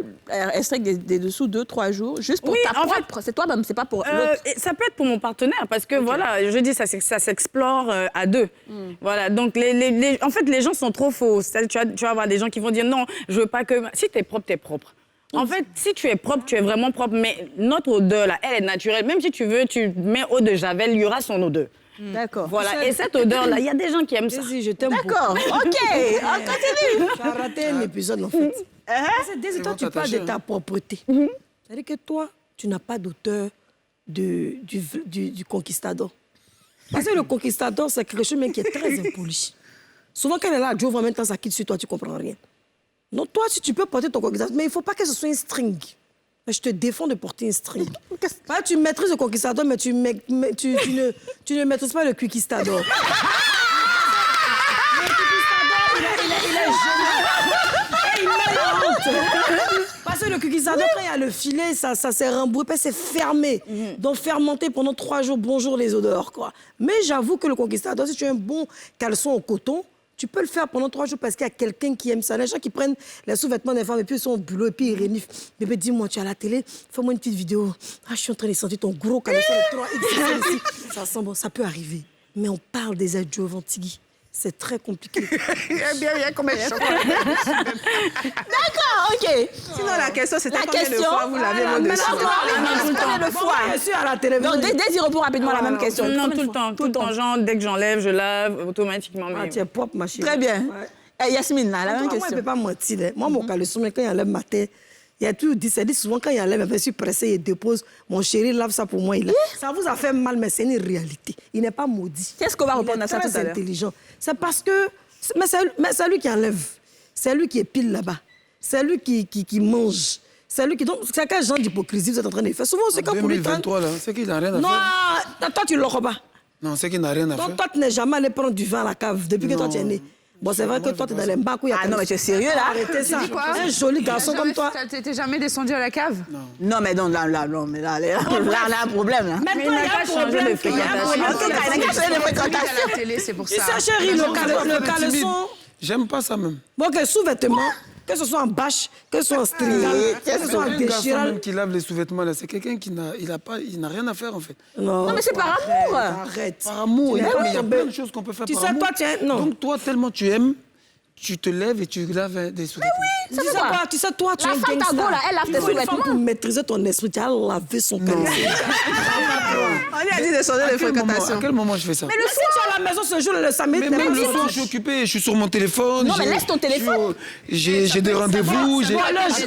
extraire des dessous 2-3 jours juste pour ta propre. C'est toi-même, c'est pas pour l'autre. Ça peut être pour mon partenaire parce que voilà, je dis ça s'explore à deux. Voilà, donc en fait, les gens sont trop faux. Tu vas avoir des gens qui vont dire non, je veux pas que... Si t'es propre, t'es propre. En fait, si tu es propre, tu es vraiment propre. Mais notre odeur, là, elle est naturelle. Même si tu veux, tu mets eau de Javel, il y aura son odeur. D'accord. Voilà, et cette odeur-là, il y a des gens qui aiment ça. Je t'aime beaucoup. D'accord, OK, on continue. Tu as raté un épisode, en fait. Dès toi, tu parles de ta propreté. C'est-à-dire que toi, tu n'as pas d'odeur du conquistador. Parce que le conquistador, c'est quelque chose même qui est très impoli. Souvent, quand elle est là, Dieu voit maintenant ça quitte sur toi, tu ne comprends rien. Donc toi, si tu peux porter ton conquistador, mais il ne faut pas que ce soit une string. Je te défends de porter une string. Tu maîtrises le conquistador, mais tu ne maîtrises pas le conquistador. Le conquistador, il est génial. Et il met la honte. Parce que le conquistador, quand il y a le filet, ça s'est rembourré, c'est fermé. Donc fermenté pendant 3 jours, bonjour les odeurs, quoi. Mais j'avoue que le conquistador, si tu as un bon caleçon au coton, tu peux le faire pendant 3 jours parce qu'il y a quelqu'un qui aime ça. Les gens qui prennent les sous-vêtements des femmes et puis ils sont au boulot et puis ils reniflent. Bébé, dis-moi, tu es à la télé, fais-moi une petite vidéo. Je suis en train de sentir ton gros caleçon de 3 XL ici. Ça sent bon, ça peut arriver. Mais on parle des adjuvants, Tigui. C'est très compliqué. bien, combien de D'accord, OK. Sinon, la question, c'était combien de fois vous lavez vos dessous? Combien de fois? Je suis à la télévision. Donc, Daisy répond rapidement à la même question. Non, tout le temps. Genre, dès que j'enlève, je lave automatiquement. Tu es propre, ma chérie. Très bien. Yasmine, là, la même question. Moi, je ne peux pas mentir. Moi, mon caleçon, quand il enlève ma tête, il y a toujours dit, ça dit souvent quand il enlève, je suis pressé, il dépose. Mon chéri lave ça pour moi. Ça vous a fait mal, mais c'est une réalité. Il n'est pas maudit. Qu'est-ce qu'on va répondre à ça tout à l'heure? Intelligent. C'est parce que... Mais c'est lui qui enlève. C'est lui qui épile là-bas. C'est lui qui mange. C'est lui qui... Donc, c'est quel genre d'hypocrisie vous êtes en train de faire? Souvent, c'est quand pour lui... 2023, là, c'est qu'il n'a rien à faire. Non, toi, tu ne l'auras pas. Non, c'est qu'il n'a rien à faire. Donc, toi, tu n'es jamais allé prendre du vin à la cave depuis que toi, tu es né. Bon, c'est vrai que toi, tu es dans les bacs où il y a... Ah non, mais tu es sérieux, là? Arrêtez ça. Tu dis quoi? Un joli garçon comme toi. Tu n'es jamais descendu à la cave? Non, mais non, là, il y a un problème, là. Mais toi, il y a un problème. En tout cas, il n'a qu'à changer de fréquentation. À la télé, c'est pour ça. Ça, chérie, le caleçon... J'aime pas ça même. Bon, que sous-vêtements, que ce soit en bâche, que ce soit en string, que ce soit en déchirant. Qui lave les sous-vêtements, là, c'est quelqu'un qui n'a rien à faire, en fait. Non, mais c'est par amour. Arrête. Par amour, il y a plein de choses qu'on peut faire par amour. Tu sais, toi, non. Donc, toi, tellement tu aimes, tu te lèves et tu laves des sous-vêtements. Mais oui, ça fait quoi? Tu sais, toi, tu es La un femme gangster. Tago, là, elle lave tes sous-vêtements. Pour maîtriser ton esprit, tu as lavé son caleçon. On lui a dit de changer de fréquentation. À quel moment je fais ça? Mais le soir, tu es à la maison ce jour, le samedi, mais même le soir, je suis occupé, je suis sur mon téléphone. Non, mais laisse ton téléphone. J'ai des rendez-vous. À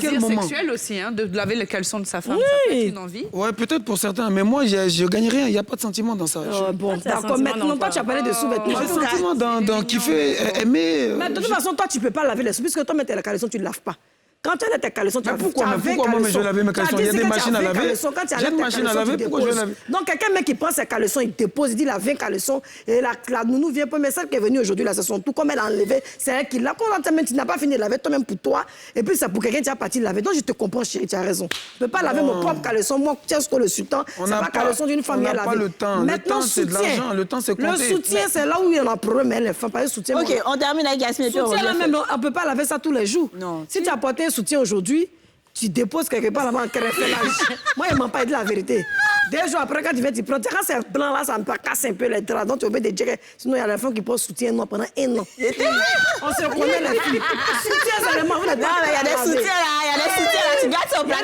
quel moment? Sexuel aussi, hein, de laver le caleçon de sa femme, ça peut être une envie. Ouais, peut-être pour certains, mais moi, je gagne rien, il n'y a pas de sentiment dans ça. Bon, d'accord, maintenant, toi, tu as parlé de sous-vêtements. J'ai le sentiment dans kiffer, aimer. Mais de toute façon, façon, toi, tu peux pas laver les sous, puisque toi, tes caleçons, tu ne laves pas. Quand tu as tes caleçons, tu as pourquoi moi, je vais laver mes caleçons? Il y a des machines à laver. J'ai une machine à laver, pourquoi je vais laver? Donc, quelqu'un mec qui prend ses caleçons, il dépose, il dit, il a 20 caleçons, et la nounou vient pas, mais celle qui est venue aujourd'hui, là, c'est son tout, comme elle a enlevé, c'est elle qui l'a. Quand tu n'as pas fini de laver toi-même pour toi, et puis c'est pour quelqu'un qui a parti laver. Donc, je te comprends, chérie, tu as raison. Je ne peux pas laver mon propre caleçon. Moi, tiens, ce que le sultan, c'est pas caleçon d'une femme qui a lavé. On n'a pas le temps. Maintenant, le temps, c'est de l'argent. Le temps, c'est compté. Le soutien, c'est là où il y a un problème, mais les femmes, pas le soutien. Ok, on termine avec Yasmine. Soutien, là, même, on ne peut pas laver ça tous les jours. Non. Si tu as porté un soutien aujourd'hui, tu déposes quelque part là-bas en crève-félage. Moi, il ne m'a pas dit la vérité. 2 jours après, quand tu viens, tu prends. Quand c'est blanc, là, ça me casse un peu les draps. Donc, tu es obligé de dire. Sinon, il y a les femmes qui portent soutien noir pendant 1 an. On se connaît, les filles. Soutien, c'est le moment. Non, mais il y a des soutiens là. Il y a des soutiens là. Tu gardes son plat.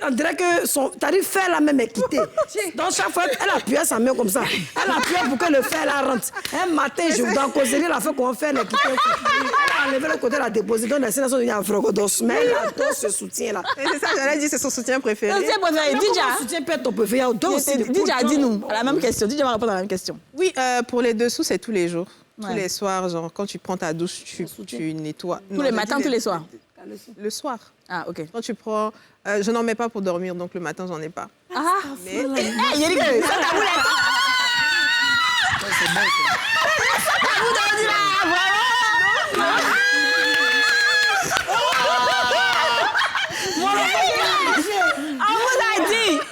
On dirait que t'as dit faire la même équité. Donc, chaque fois, elle appuyait sa main comme ça. Elle appuyait pour que le fer là rentre. Un matin, je vous dans causerie, la fait qu'on fait l'équité. Elle a enlevé le côté, la déposé. Donc, les sénateurs, il y a un frogodos. Mais elle adore ce soutien-là. C'est ça, j'allais dire, c'est son soutien préféré. Soutien préféré. Didja. Soutien peut être ton préféré. Didja, dis-nous la même question. Didja va répondre à la même question. Oui, pour les dessous, c'est tous les jours. Tous les soirs, genre, quand tu prends ta douche, tu nettoies. Tous les matins, tous les soirs? Le soir. Ah, ok. Quand tu prends... je n'en mets pas pour dormir, donc le matin, j'en ai pas. Ah, mais... il y a des gars, ça t'a voulu c'est bon,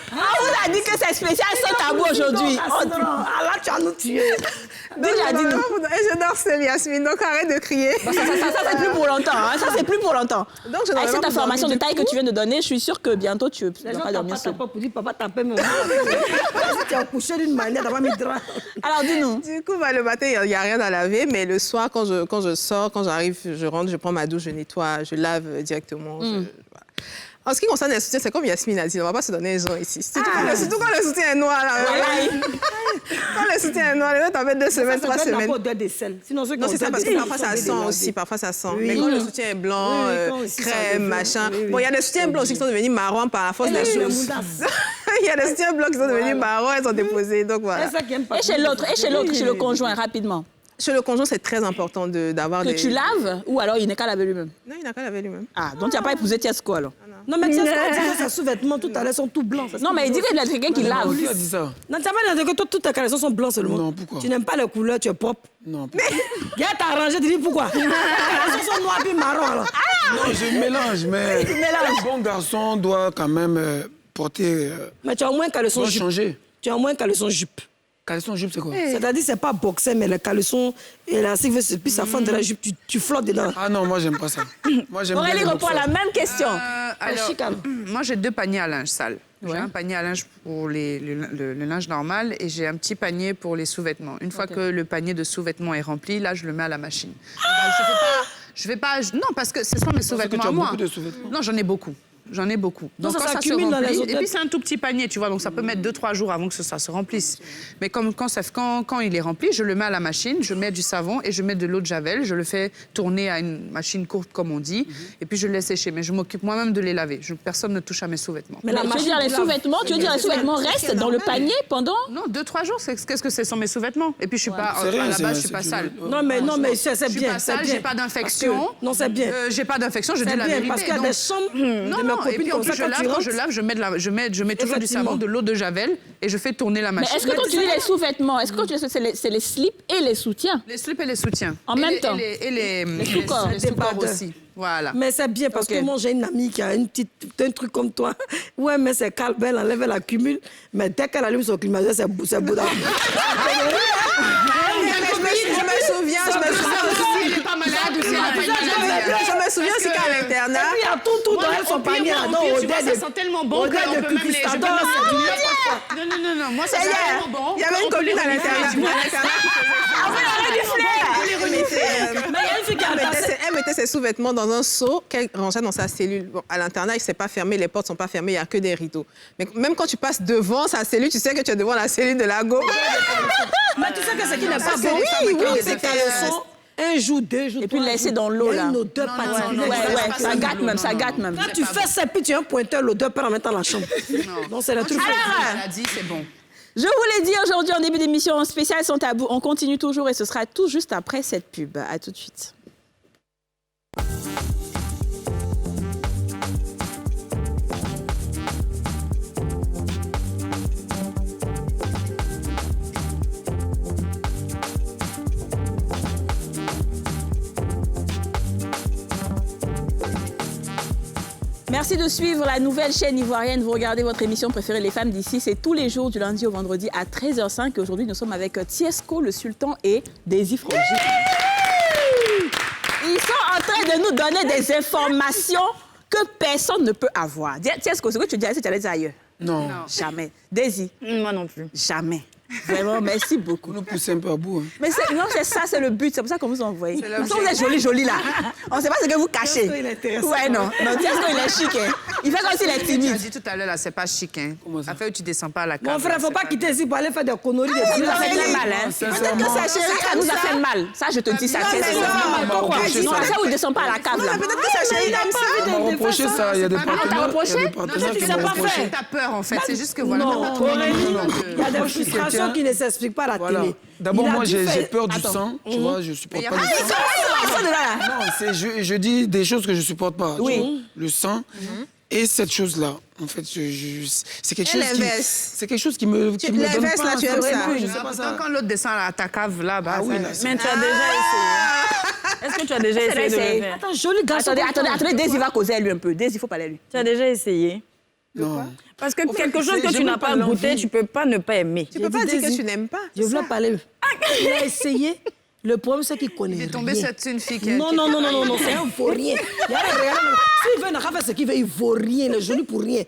On vous a dit que c'est spécial sans tabou aujourd'hui. Ah là, tu as nous tué. Déjà, dis-nous. Je dors seule, Yasmine, donc arrête de crier. Ça, c'est plus pour longtemps. Hein. Ça, c'est plus pour longtemps. Donc, avec cette information de taille que tu viens de donner, je suis sûre que bientôt, tu ne vas pas dormir seule. Pour dire, papa, t'as pas mon tu as couché d'une manière, t'as pas mis de drap. Alors, dis-nous. Du coup, le matin, il n'y a rien à laver, mais le soir, quand je sors, quand j'arrive, je rentre, je prends ma douche, je nettoie, je lave directement. Voilà. En ce qui concerne les soutiens, c'est comme Yasmine a dit, on ne va pas se donner les gens ici. Surtout quand le soutien est noir. Là, quand le soutien est noir, les gens t'en mettent 2 semaines, 3 semaines. Ça des selles. Sinon, non, c'est ça, parce que parfois ça sent aussi, parfois ça sent. Oui. Mais quand le soutien est blanc, crème, machin... Oui. Bon, il y a des soutiens blancs aussi qui sont devenus marrons par la force des choses. Il y a des soutiens blancs qui sont devenus marrons, ils sont déposés, donc voilà. Et chez l'autre, chez le conjoint, rapidement. Chez le conjoint, c'est très important d'avoir des... Que tu laves ou alors il n'est qu'à laver lui-même? Non, il n'a qu'à laver lui-même. Ah, donc tu n'as pas épousé Tiesco alors? Non, mais Tiesco dit que ses sous-vêtements tout à l'heure sont tout blancs. Non, mais il dit qu'il y a quelqu'un qui lave. Qui a dit ça? Non, tu n'as pas dit que toutes tes caleçons sont blancs seulement. Non, pourquoi? Tu n'aimes pas les couleurs, tu es propre. Non, pourquoi? Viens t'arranger, tu dis pourquoi? Les caleçons sont noirs puis marrons alors. Non, je mélange, mais un bon garçon doit quand même porter... Mais tu as au moins caleçon jupe. Changer. Tu as au moins caleçon jupe. Caleçon jupe, c'est quoi? C'est-à-dire, c'est pas boxer, mais les caleçons élastiques, puis ça fend de la jupe, tu flottes dedans. Ah non, moi, j'aime pas ça. Moi, j'aime Aurélie répond à la même question. Alors, moi, j'ai 2 paniers à linge sale. J'ai un panier à linge pour le linge normal et j'ai un petit panier pour les sous-vêtements. Une fois que le panier de sous-vêtements est rempli, là, je le mets à la machine. Je vais pas... Non, parce que ce sont mes sous-vêtements à moi. Non, j'en ai beaucoup. J'en ai beaucoup. Donc quand ça se remplit, et puis c'est un tout petit panier, tu vois, donc ça peut mettre 2-3 jours avant que ça se remplisse. Mais quand il est rempli, je le mets à la machine, je mets du savon et je mets de l'eau de javel, je le fais tourner à une machine courte comme on dit, et puis je le laisse sécher. Mais je m'occupe moi-même de les laver. Personne ne touche à mes sous-vêtements. Mais tu veux dire les sous-vêtements restent dans le panier pendant? Non, 2-3 jours. Qu'est-ce que c'est sans mes sous-vêtements? Et puis je suis pas à la base, je suis pas sale. Non mais c'est bien. J'ai pas d'infection. Non, c'est bien. J'ai pas d'infection, je dis la vérité. Parce qu'il y a des chambres de mes copines comme ça. Quand je lave, je mets toujours du savon, de l'eau de javel et je fais tourner la machine. Mais est-ce que quand tu dis les sous-vêtements, est-ce que c'est les slips et les soutiens? Les slips et les soutiens. En même temps? Et les sous-corps. Les sous-corps aussi. Voilà. Mais c'est bien parce que moi j'ai une amie qui a un truc comme toi. Ouais, mais c'est calme, elle enlève, elle accumule. Mais dès qu'elle allume son climatiseur, c'est bouddha. Je me souviens aussi qu'à l'internat... Il y a tout dans elle, son panier. Ça sent tellement bon qu'on peut même les... Non, moi ça sent tellement bon. Il y avait une copine à l'internat. Elle mettait ses sous-vêtements dans un seau qu'elle rangeait dans sa cellule. Bon, à l'internat, il ne s'est pas fermé, les portes ne sont pas fermées, il n'y a que des rideaux. Mais même quand tu passes devant sa cellule, tu sais que tu es devant la cellule de la go. Mais tu sais que ce qui n'est pas bon, c'est caleçons. Un jour, 2 jours. Et puis laisser dans l'eau, là. Il y a une odeur particulière. Ouais, ça gâte même. Quand tu fais ça, puis tu as un pointeur, l'odeur perd en mettant la chambre. Non, c'est le truc. Alors, elle a dit, c'est bon. Je vous l'ai dit aujourd'hui en début d'émission spéciale Sans Tabou. On continue toujours et ce sera tout juste après cette pub. À tout de suite. Merci de suivre la nouvelle chaîne ivoirienne. Vous regardez votre émission préférée, Les Femmes d'ici. C'est tous les jours du lundi au vendredi à 13h05. Et aujourd'hui, nous sommes avec Tiesco, le sultan et Daisy Frangi. Ils sont en train de nous donner des informations que personne ne peut avoir. Tiesco, ce que tu dis, est-ce que tu allais dire ailleurs? Non. Jamais. Daisy? Moi non plus. Jamais. Vraiment, merci beaucoup. Vous nous poussez un peu à bout. Hein. Mais non, c'est ça, c'est le but. C'est pour ça qu'on vous a envoyé. Parce que vous êtes jolie là. On ne sait pas ce que vous cachez. Tiesco, il est intéressant. Ouais, non. Non, Tiesco, il est chic. Hein. Il fait comme s'il est Tu as timide. dit tout à l'heure, là, c'est pas chic. Hein. Afin où tu descends pas à la cave. Mon frère, il ne faut pas quitter ici pour aller faire des conneries. Ça nous a fait très mal, hein. Peut-être que sa chérie, ça nous a fait mal. Ça, je te dis ça. Non, ça, vous ne descend pas à la cave, là. Peut-être que sa chérie aime ça. On m'a reproché ça. Il y a des partenaires qui m'ont reproché. T'as peur, en fait. C'est juste que voilà. Non, il y a des frustrations qui ne s'expliquent pas à la Voilà. télé. D'abord, moi, j'ai peur du sang, tu vois, je supporte pas le sang. Non, je dis des choses que je supporte pas. Oui. Le sang et cette chose-là. En fait, c'est quelque chose c'est quelque chose qui me donne l'inverse, pas là, tu aimes ça. Je sais pas ça. Quand l'autre descend à ta cave, là, bah, oui, ça- là, Mais tu as déjà essayé. Est-ce que tu as déjà essayé de le faire? Attends, joli garçon. Attendez, Daisy va causer à lui un peu. Daisy, il faut parler à lui. Tu as déjà essayé? Non. Parce que Au fait, quelque chose que j'ai tu n'as même pas pas goûté, l'envie. tu peux pas ne pas aimer. Tu peux pas dire que tu n'aimes pas. Je voulais parler. Il a essayé. Le problème, c'est qu'il connaît Il est tombé rien. sur une fille qui Non, c'est un vaurien. Il y a rien. S'il veut, il n'a qu'à faire ce qu'il veut, il vaut rien. Il est joli pour rien.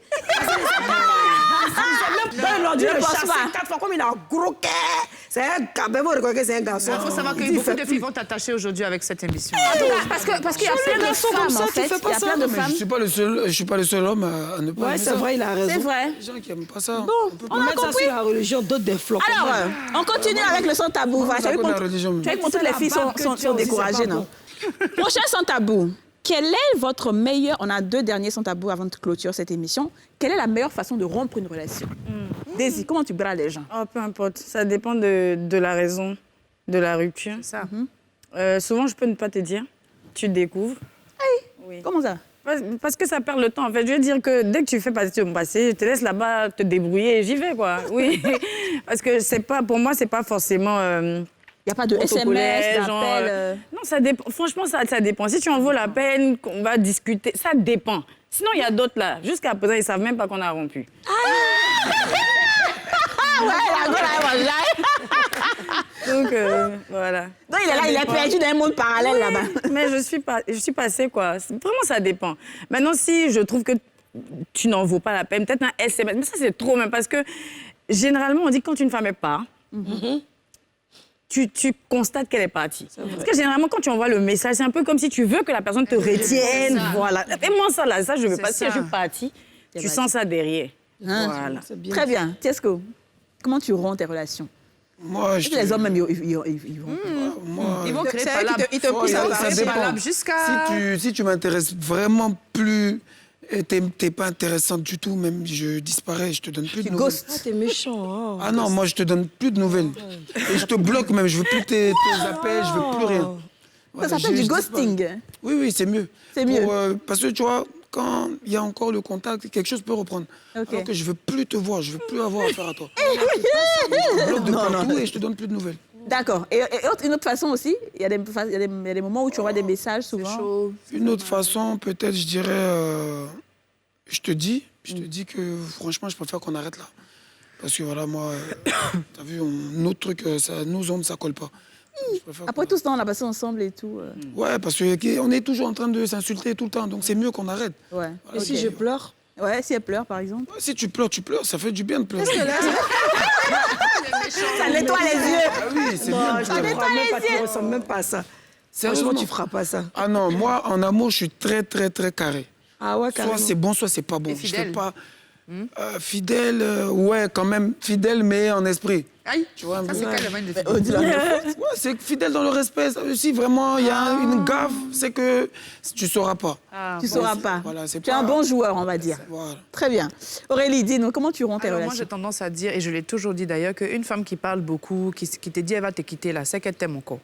Il leur dit de chasser 4 fois comme il a un gros cœur. C'est un gars, vous reconnaissez que c'est un garçon. Il faut savoir que beaucoup de filles vont t'attacher aujourd'hui avec cette émission. Parce qu'il y a plein de femmes, en fait. Il y a plein de Mais femmes. je suis pas le seul homme à ne pas Ouais, aimer c'est ça. vrai, il a raison. C'est vrai. Les gens qui aiment pas ça. On a Mettre ça compris. sur la religion, d'autres des flots. Alors, on continue avec le sans tabou. Voilà, ça tu connaît la religion. as vu que toutes les filles sont découragées, non? Prochain sans tabou. Quel est votre meilleur... On a 2 derniers sans tabou avant de clôturer cette émission. Quelle est la meilleure façon de rompre une relation? Daisy, comment tu brades les gens? Oh, peu importe. Ça dépend de la raison de la rupture. Ça. Souvent, je peux ne pas te dire. Tu découvres. Oui. Comment ça? Parce que ça perd le temps. En fait, je veux dire que dès que tu fais partie de mon passé, je te laisse là-bas te débrouiller et j'y vais, quoi. Oui. Parce que c'est pas, pour moi, c'est pas forcément... Il n'y a pas de SMS, d'appel. Non, ça dépend. Franchement, ça dépend. Si tu en vaut la peine, qu'on va discuter, ça dépend. Sinon, il y a d'autres là. Jusqu'à présent, ils ne savent même pas qu'on a rompu. Donc, voilà. Non, il est là, il est perdu dans un monde parallèle là-bas. Mais je suis passée, quoi. Vraiment, ça dépend. Maintenant, si je trouve que tu n'en vaux pas la peine, peut-être un SMS. Mais ça, c'est trop même. Parce que généralement, on dit que quand une femme est part, tu constates qu'elle est partie. Parce que généralement, quand tu envoies le message, c'est un peu comme si tu veux que la personne te retienne. Voilà. Fais-moi ça, là. Ça, je ne veux pas. Si je suis partie, tu sens ça derrière. Voilà. Très bien. Tiesco, comment tu romps tes relations? Moi, je Les hommes, même, ils rompent. moi, Ils vont créer C'est pas vrai qu'ils te poussent à ça parler. dépend. jusqu'à... Si tu m'intéresses vraiment plus, t'es pas intéressante du tout, même je disparais, je te donne plus de nouvelles. Ah, t'es méchant. Ah non, moi je te donne plus de nouvelles. Et je te bloque même, je veux plus tes appels, je veux plus rien. Voilà, Ça s'appelle je du disparais. ghosting. Oui, c'est mieux. C'est mieux. Parce que tu vois, quand il y a encore le contact, quelque chose peut reprendre. Ok. Alors que je veux plus te voir, je veux plus avoir affaire à toi. Je te bloque de partout et je te donne plus de nouvelles. D'accord. Et une autre façon aussi, il y a des moments où tu envoies des messages souvent. Une autre façon, peut-être, je dirais, je te dis que franchement, je préfère qu'on arrête là. Parce que voilà, moi, t'as vu, notre truc, nous hommes, ça colle pas. Je préfère Après tout ce temps, on a passé ensemble et tout. Ouais, parce qu'on est toujours en train de s'insulter tout le temps, donc c'est mieux qu'on arrête. Ouais. Et si je pleure? Ouais, si elle pleure, par exemple. Ouais, si tu pleures, ça fait du bien de pleurer. Ça nettoie les yeux. Ah oui, c'est bien. de Je te pleurer. crois même pas, tu ne ressembles même pas à ça. Sérieusement, Franchement, tu feras pas ça. Ah non, moi, en amour, je suis très, très, très carré. Ah ouais, Soit carrément. c'est bon, soit c'est pas bon. Je fais fidèle. pas... Fidèle, ouais, quand même. Fidèle, mais en esprit. Aïe, tu vois, ça, c'est quel élément de ouais, c'est fidèle dans le respect. Si vraiment il y a une gaffe, c'est que tu ne sauras pas. Tu ne sauras pas. Voilà, tu es un bon joueur, on va dire. Voilà. Très bien. Aurélie, dis-nous, comment tu romps tes Alors, relations? moi, j'ai tendance à dire, et je l'ai toujours dit d'ailleurs, qu'une femme qui parle beaucoup, qui te dit elle va te quitter là, c'est qu'elle t'aime encore.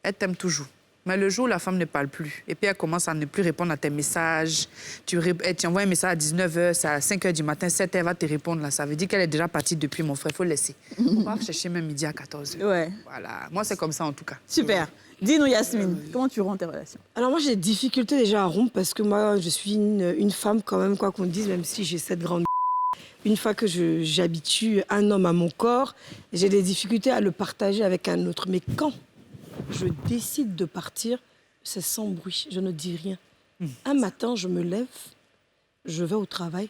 Elle t'aime toujours. Mais le jour où la femme ne parle plus, et puis elle commence à ne plus répondre à tes messages, elle t'envoie un message à 19h, c'est à 5h du matin, 7h, elle va te répondre là. Ça veut dire qu'elle est déjà partie depuis, mon frère, il faut laisser. On va chercher même midi à 14h. Ouais. Voilà, moi c'est comme ça en tout cas. Super. Dis-nous, Yasmine, comment tu romps tes relations? Alors moi, j'ai des difficultés déjà à rompre parce que moi, je suis une femme quand même, quoi qu'on dise, même si j'ai cette grande... Une fois que j'habitue un homme à mon corps, j'ai des difficultés à le partager avec un autre. Mais quand je décide de partir, c'est sans bruit, je ne dis rien. Un matin, je me lève, je vais au travail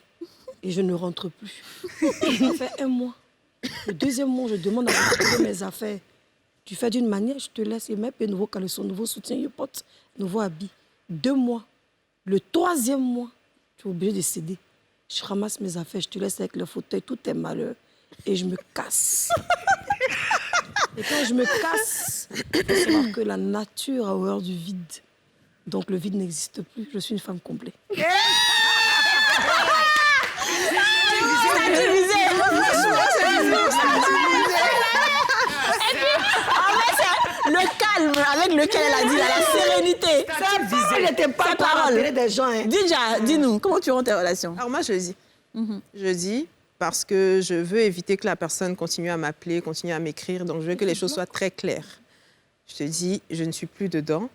et je ne rentre plus. Ça fait 1 mois. Le 2e mois, je demande à retrouver mes affaires. Tu fais d'une manière, je te laisse et mettre nouveau caleçon, nouveau soutien, je porte, nouveau habit. 2 mois. Le 3e mois, tu es obligé de céder. Je ramasse mes affaires, je te laisse avec le fauteuil, tout est malheur. Et je me casse. Et quand je me casse, il faut savoir que la nature a horreur du vide. Donc le vide n'existe plus. Je suis une femme comblée. Le calme avec lequel elle a dit, la sérénité. Elle n'était pas parole des gens. Hein. Déjà, dis-nous, comment tu romps tes relations? Alors moi, je dis. Je dis parce que je veux éviter que la personne continue à m'appeler, continue à m'écrire. Donc, je veux que les choses soient très claires. Je te dis, je ne suis plus dedans.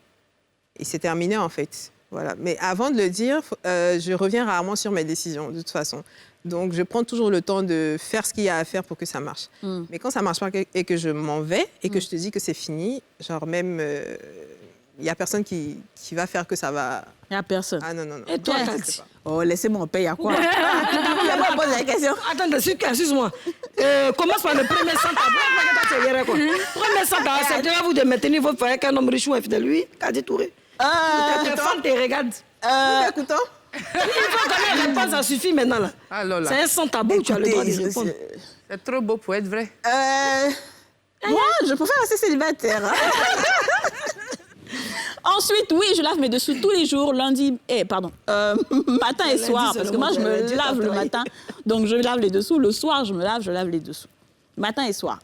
Et c'est terminé, en fait. Voilà. Mais avant de le dire, je reviens rarement sur mes décisions, de toute façon. Donc, je prends toujours le temps de faire ce qu'il y a à faire pour que ça marche. Mais quand ça ne marche pas et que je m'en vais et que je te dis que c'est fini, genre même, il n'y a personne qui va faire que ça va... Il n'y a personne. Ah non, non, non. Et toi, Tati? Oh, laissez-moi en paix, il y a quoi? Il a pas posé la question. Attends, excuse-moi. Commence par le premier centre. Premier centre, acceptez-vous de maintenir votre frère qu'un homme riche ou infidèle, lui, Kadi Touré. Tes femmes te regardent. Écoutons. Il faut quand même répondre, ça suffit maintenant. Là. Alors, là. C'est un sans tabou, tu as le droit de répondre. C'est trop beau pour être vrai. Moi, je préfère rester célibataire. Ensuite, oui, je lave mes dessous tous les jours, matin et soir, parce que moi, je me lave le matin, donc je lave les dessous. Le soir, je lave les dessous. Matin et soir.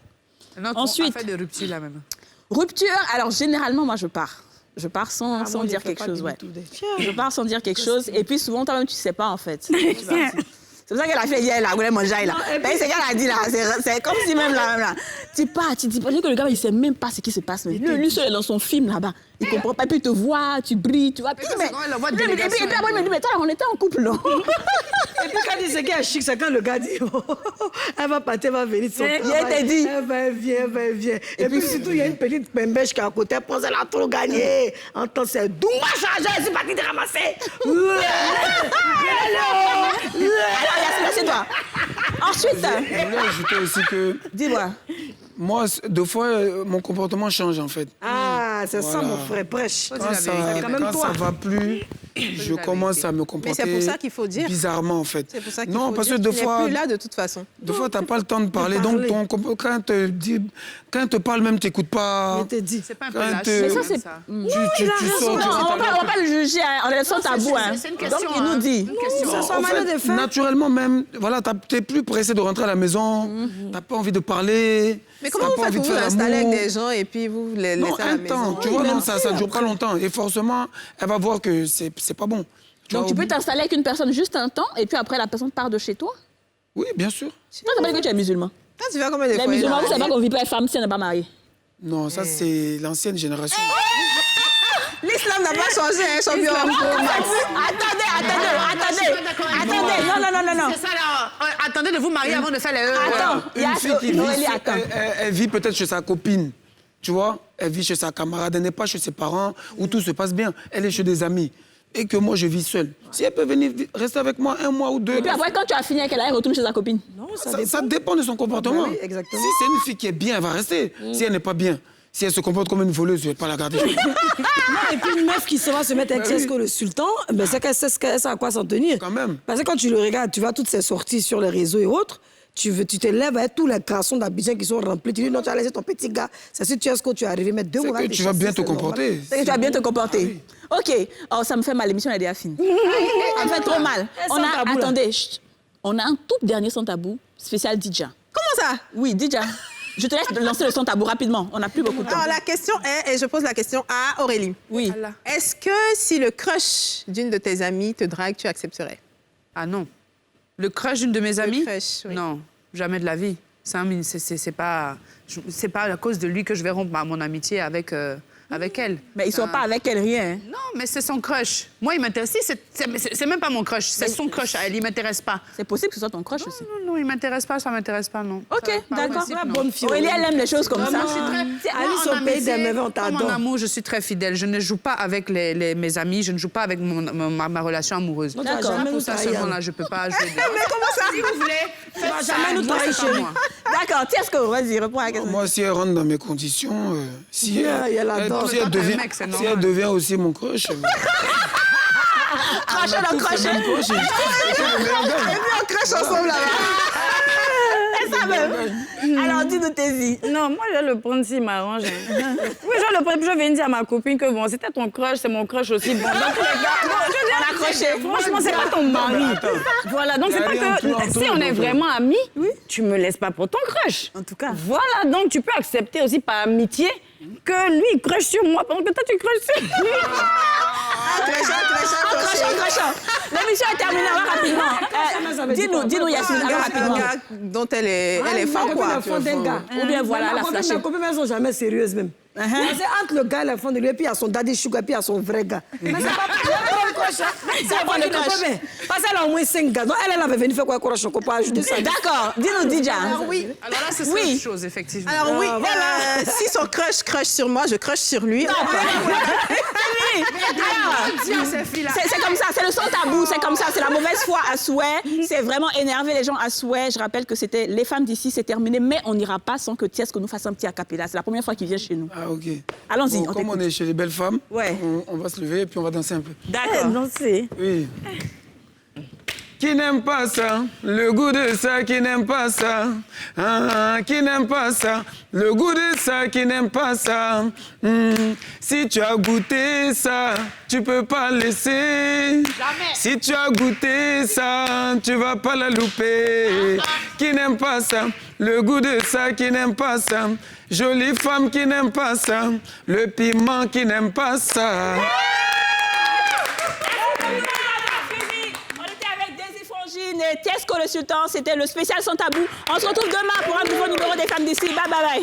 Ensuite, on a fait de rupture là même. Rupture, alors généralement, moi, je pars. Je pars sans dire quelque chose, ouais. Je pars sans dire quelque chose, et puis souvent, toi-même, tu sais pas, en fait. C'est pour ça qu'elle a fait hier, là, elle manger là. C'est qu'elle a dit là, c'est comme si même là, tu pars, tu dis, que le gars, il sait même pas ce qui se passe. Lui seul est dans son film là-bas. Il comprend pas, puis il te voit, tu brilles, tu vois. Et puis après, il me dit, mais toi, on était en couple, non? Et puis quand il dit ce qui est chic, c'est quand le gars dit, elle va partir, elle va venir de son travail. dit. Elle va, viens. Et puis surtout, il y a une petite pembèche qui est à côté, elle pense qu'elle a trop gagné. Entends, c'est Douma chargé, je suis partie de ramasser. Alors, Yasmine, c'est toi. Ensuite, je voulais ajouter aussi que... Dis-moi. Moi, 2 fois, mon comportement change, en fait. Ah, c'est ça, mon frère, prêche. Quand ça ne va plus, je commence à me comporter Mais c'est pour ça qu'il faut dire. Bizarrement, en fait. C'est pour ça qu'il non, faut parce dire que que 2 fois... tu n'es plus là, de toute façon. 2 fois, tu n'as pas le temps de parler. Donc, quand elle te parle même, tu n'écoutes pas. Je te dis. C'est pas un peu lâche. Mais ça, c'est... Tu sors... Non, on va pas le juger, on est sans tabou. C'est une question. Donc, il nous dit. En fait, naturellement même, voilà, tu n'es plus pressé de rentrer à la maison, tu n'as pas envie de parler. Mais comment vous faites pour vous installer avec des gens et puis vous les laissez à la maison? Non, un temps, tu vois, non, ça ne dure pas longtemps. Et forcément, elle va voir que c'est pas bon. Donc, tu peux t'installer avec une personne juste un temps, et puis après, la personne part de chez toi? Oui, bien sûr. Toi, ça veut dire que tu es musulman. Toi, tu vas combien de fois? Les musulmans, vous savez pas qu'on vit pas avec femme si on n'est pas marié. Non, ça, c'est l'ancienne génération. L'islam n'a pas changé, hein, champion. Attendez. Non. C'est ça là. Attendez de vous marier avant de faire les... Attends, Une fille qui vit, elle vit peut-être chez sa copine, tu vois. Elle vit chez sa camarade, elle n'est pas chez ses parents, où tout se passe bien. Elle est chez des amis. Et que moi, je vis seule. Si elle peut venir rester avec moi 1 mois ou 2... Et puis après, quand tu as fini avec elle, elle retourne chez sa copine. Non, ça dépend de son comportement. Oui, exactement. Si c'est une fille qui est bien, elle va rester. Si elle n'est pas bien. Si elle se comporte comme une voleuse, je ne vais pas la garder. Non, et puis une meuf qui se va se mettre avec Tiesco le sultan, ben c'est qu'elle sait à quoi s'en tenir. Quand même. Parce que quand tu le regardes, tu vois toutes ses sorties sur les réseaux et autres, tu te lèves avec tous les garçons d'Abidjan qui sont remplis. Tu dis non, tu as laissé ton petit gars. C'est si Tiesco, tu es arrivé mettre 2 mois. C'est que tu vas bien te comporter. C'est que tu vas bien te comporter. Ok. Oh, ça me fait mal. L'émission est déjà finie. Ça me fait trop mal. Attendez. Chut. On a un tout dernier sans tabou spécial Didja. Comment ça? Oui, Didja. Je te laisse lancer le sans tabou rapidement. On n'a plus beaucoup de temps. Alors, la question est, et je pose la question à Aurélie. Oui. Est-ce que si le crush d'une de tes amies te drague, tu accepterais? Ah non. Le crush d'une de mes amies? Crush, oui. Non, jamais de la vie. C'est pas à cause de lui que je vais rompre mon amitié avec elle. Mais ils ne sont pas avec elle, rien. Hein. Non, mais c'est son crush. Moi, il m'intéresse. C'est même pas mon crush, c'est son crush à elle. Il m'intéresse pas. C'est possible que ce soit ton crush aussi. Non, il m'intéresse pas, ça m'intéresse pas, non. Ok, d'accord. Bonne fille. Aurélie, elle aime les choses comme ça. Alice au pays des merveilles, on t'adore. Mon amour, je suis très fidèle. Je ne joue pas avec mes amis, je ne joue pas avec ma relation amoureuse. D'accord. Pour ça, seulement-là, je peux pas jouer. Mais comment ça? Si vous voulez, faites ça. Jamais nous trahir, chérie. D'accord, Tiesco, vas-y, réponds à la question. Moi, si elle rentre dans mes conditions, si elle devient aussi mon crush... Crochet dans crochet. On crache ensemble là-bas. C'est ça même. Alors, dis-nous tes vies. Non, moi, je vais le prendre s'il m'arrange. Oui, je vais le prendre. Je viens dire à ma copine que bon, c'était ton crush, c'est mon crush aussi. Bon, dans tous les cas, On a accroché. franchement, c'est pas ton mari. Voilà, donc c'est pas que si on est vraiment amis, tu me laisses pas pour ton crush. En tout cas. Voilà, donc tu peux accepter aussi par amitié que lui, il crush sur moi pendant que toi, tu crushes sur lui. Accrochant. L'émission est terminée, alors rapidement. Dis-nous, Yacine, alors rapidement. Un gars dont elle est fan, quoi. Ou bien voilà, la flashée. Ma copine, elles sont jamais sérieuses même. C'est entre le gars et la femme de lui, et puis il y a son daddy sugar, puis il y a son vrai gars. Mais c'est pas le crush. C'est pas le crush. Parce qu'elle a au moins 5 gars. Donc elle avait venu faire quoi, crush, on peut pas ajouter ça. D'accord, dis-nous, Didja. Alors oui. Alors là, c'est autre chose, effectivement. Alors oui, si son crush sur moi, je crush sur lui. C'est comme ça, c'est le sans tabou, c'est comme ça, c'est la mauvaise foi à souhait, c'est vraiment énerver les gens à souhait. Je rappelle que c'était Les Femmes d'ici, c'est terminé, mais on n'ira pas sans que Tiesco nous fasse un petit acapella. C'est la première fois qu'il vient chez nous. Ah, ok. Allons-y, Bon, comme on est chez les belles femmes, on va se lever et puis on va danser un peu. D'accord. Danser. Oui. Qui n'aime pas ça, le goût de ça, qui n'aime pas ça, qui n'aime pas ça, le goût de ça, qui n'aime pas ça. Si tu as goûté ça, tu peux pas laisser. Jamais. Si tu as goûté ça, tu vas pas la louper. Qui n'aime pas ça, le goût de ça, qui n'aime pas ça, jolie femme qui n'aime pas ça, le piment qui n'aime pas ça. Et Tiesco le Sultan, c'était le spécial sans tabou. On se retrouve demain pour un nouveau numéro des Femmes d'ici. Bye bye bye.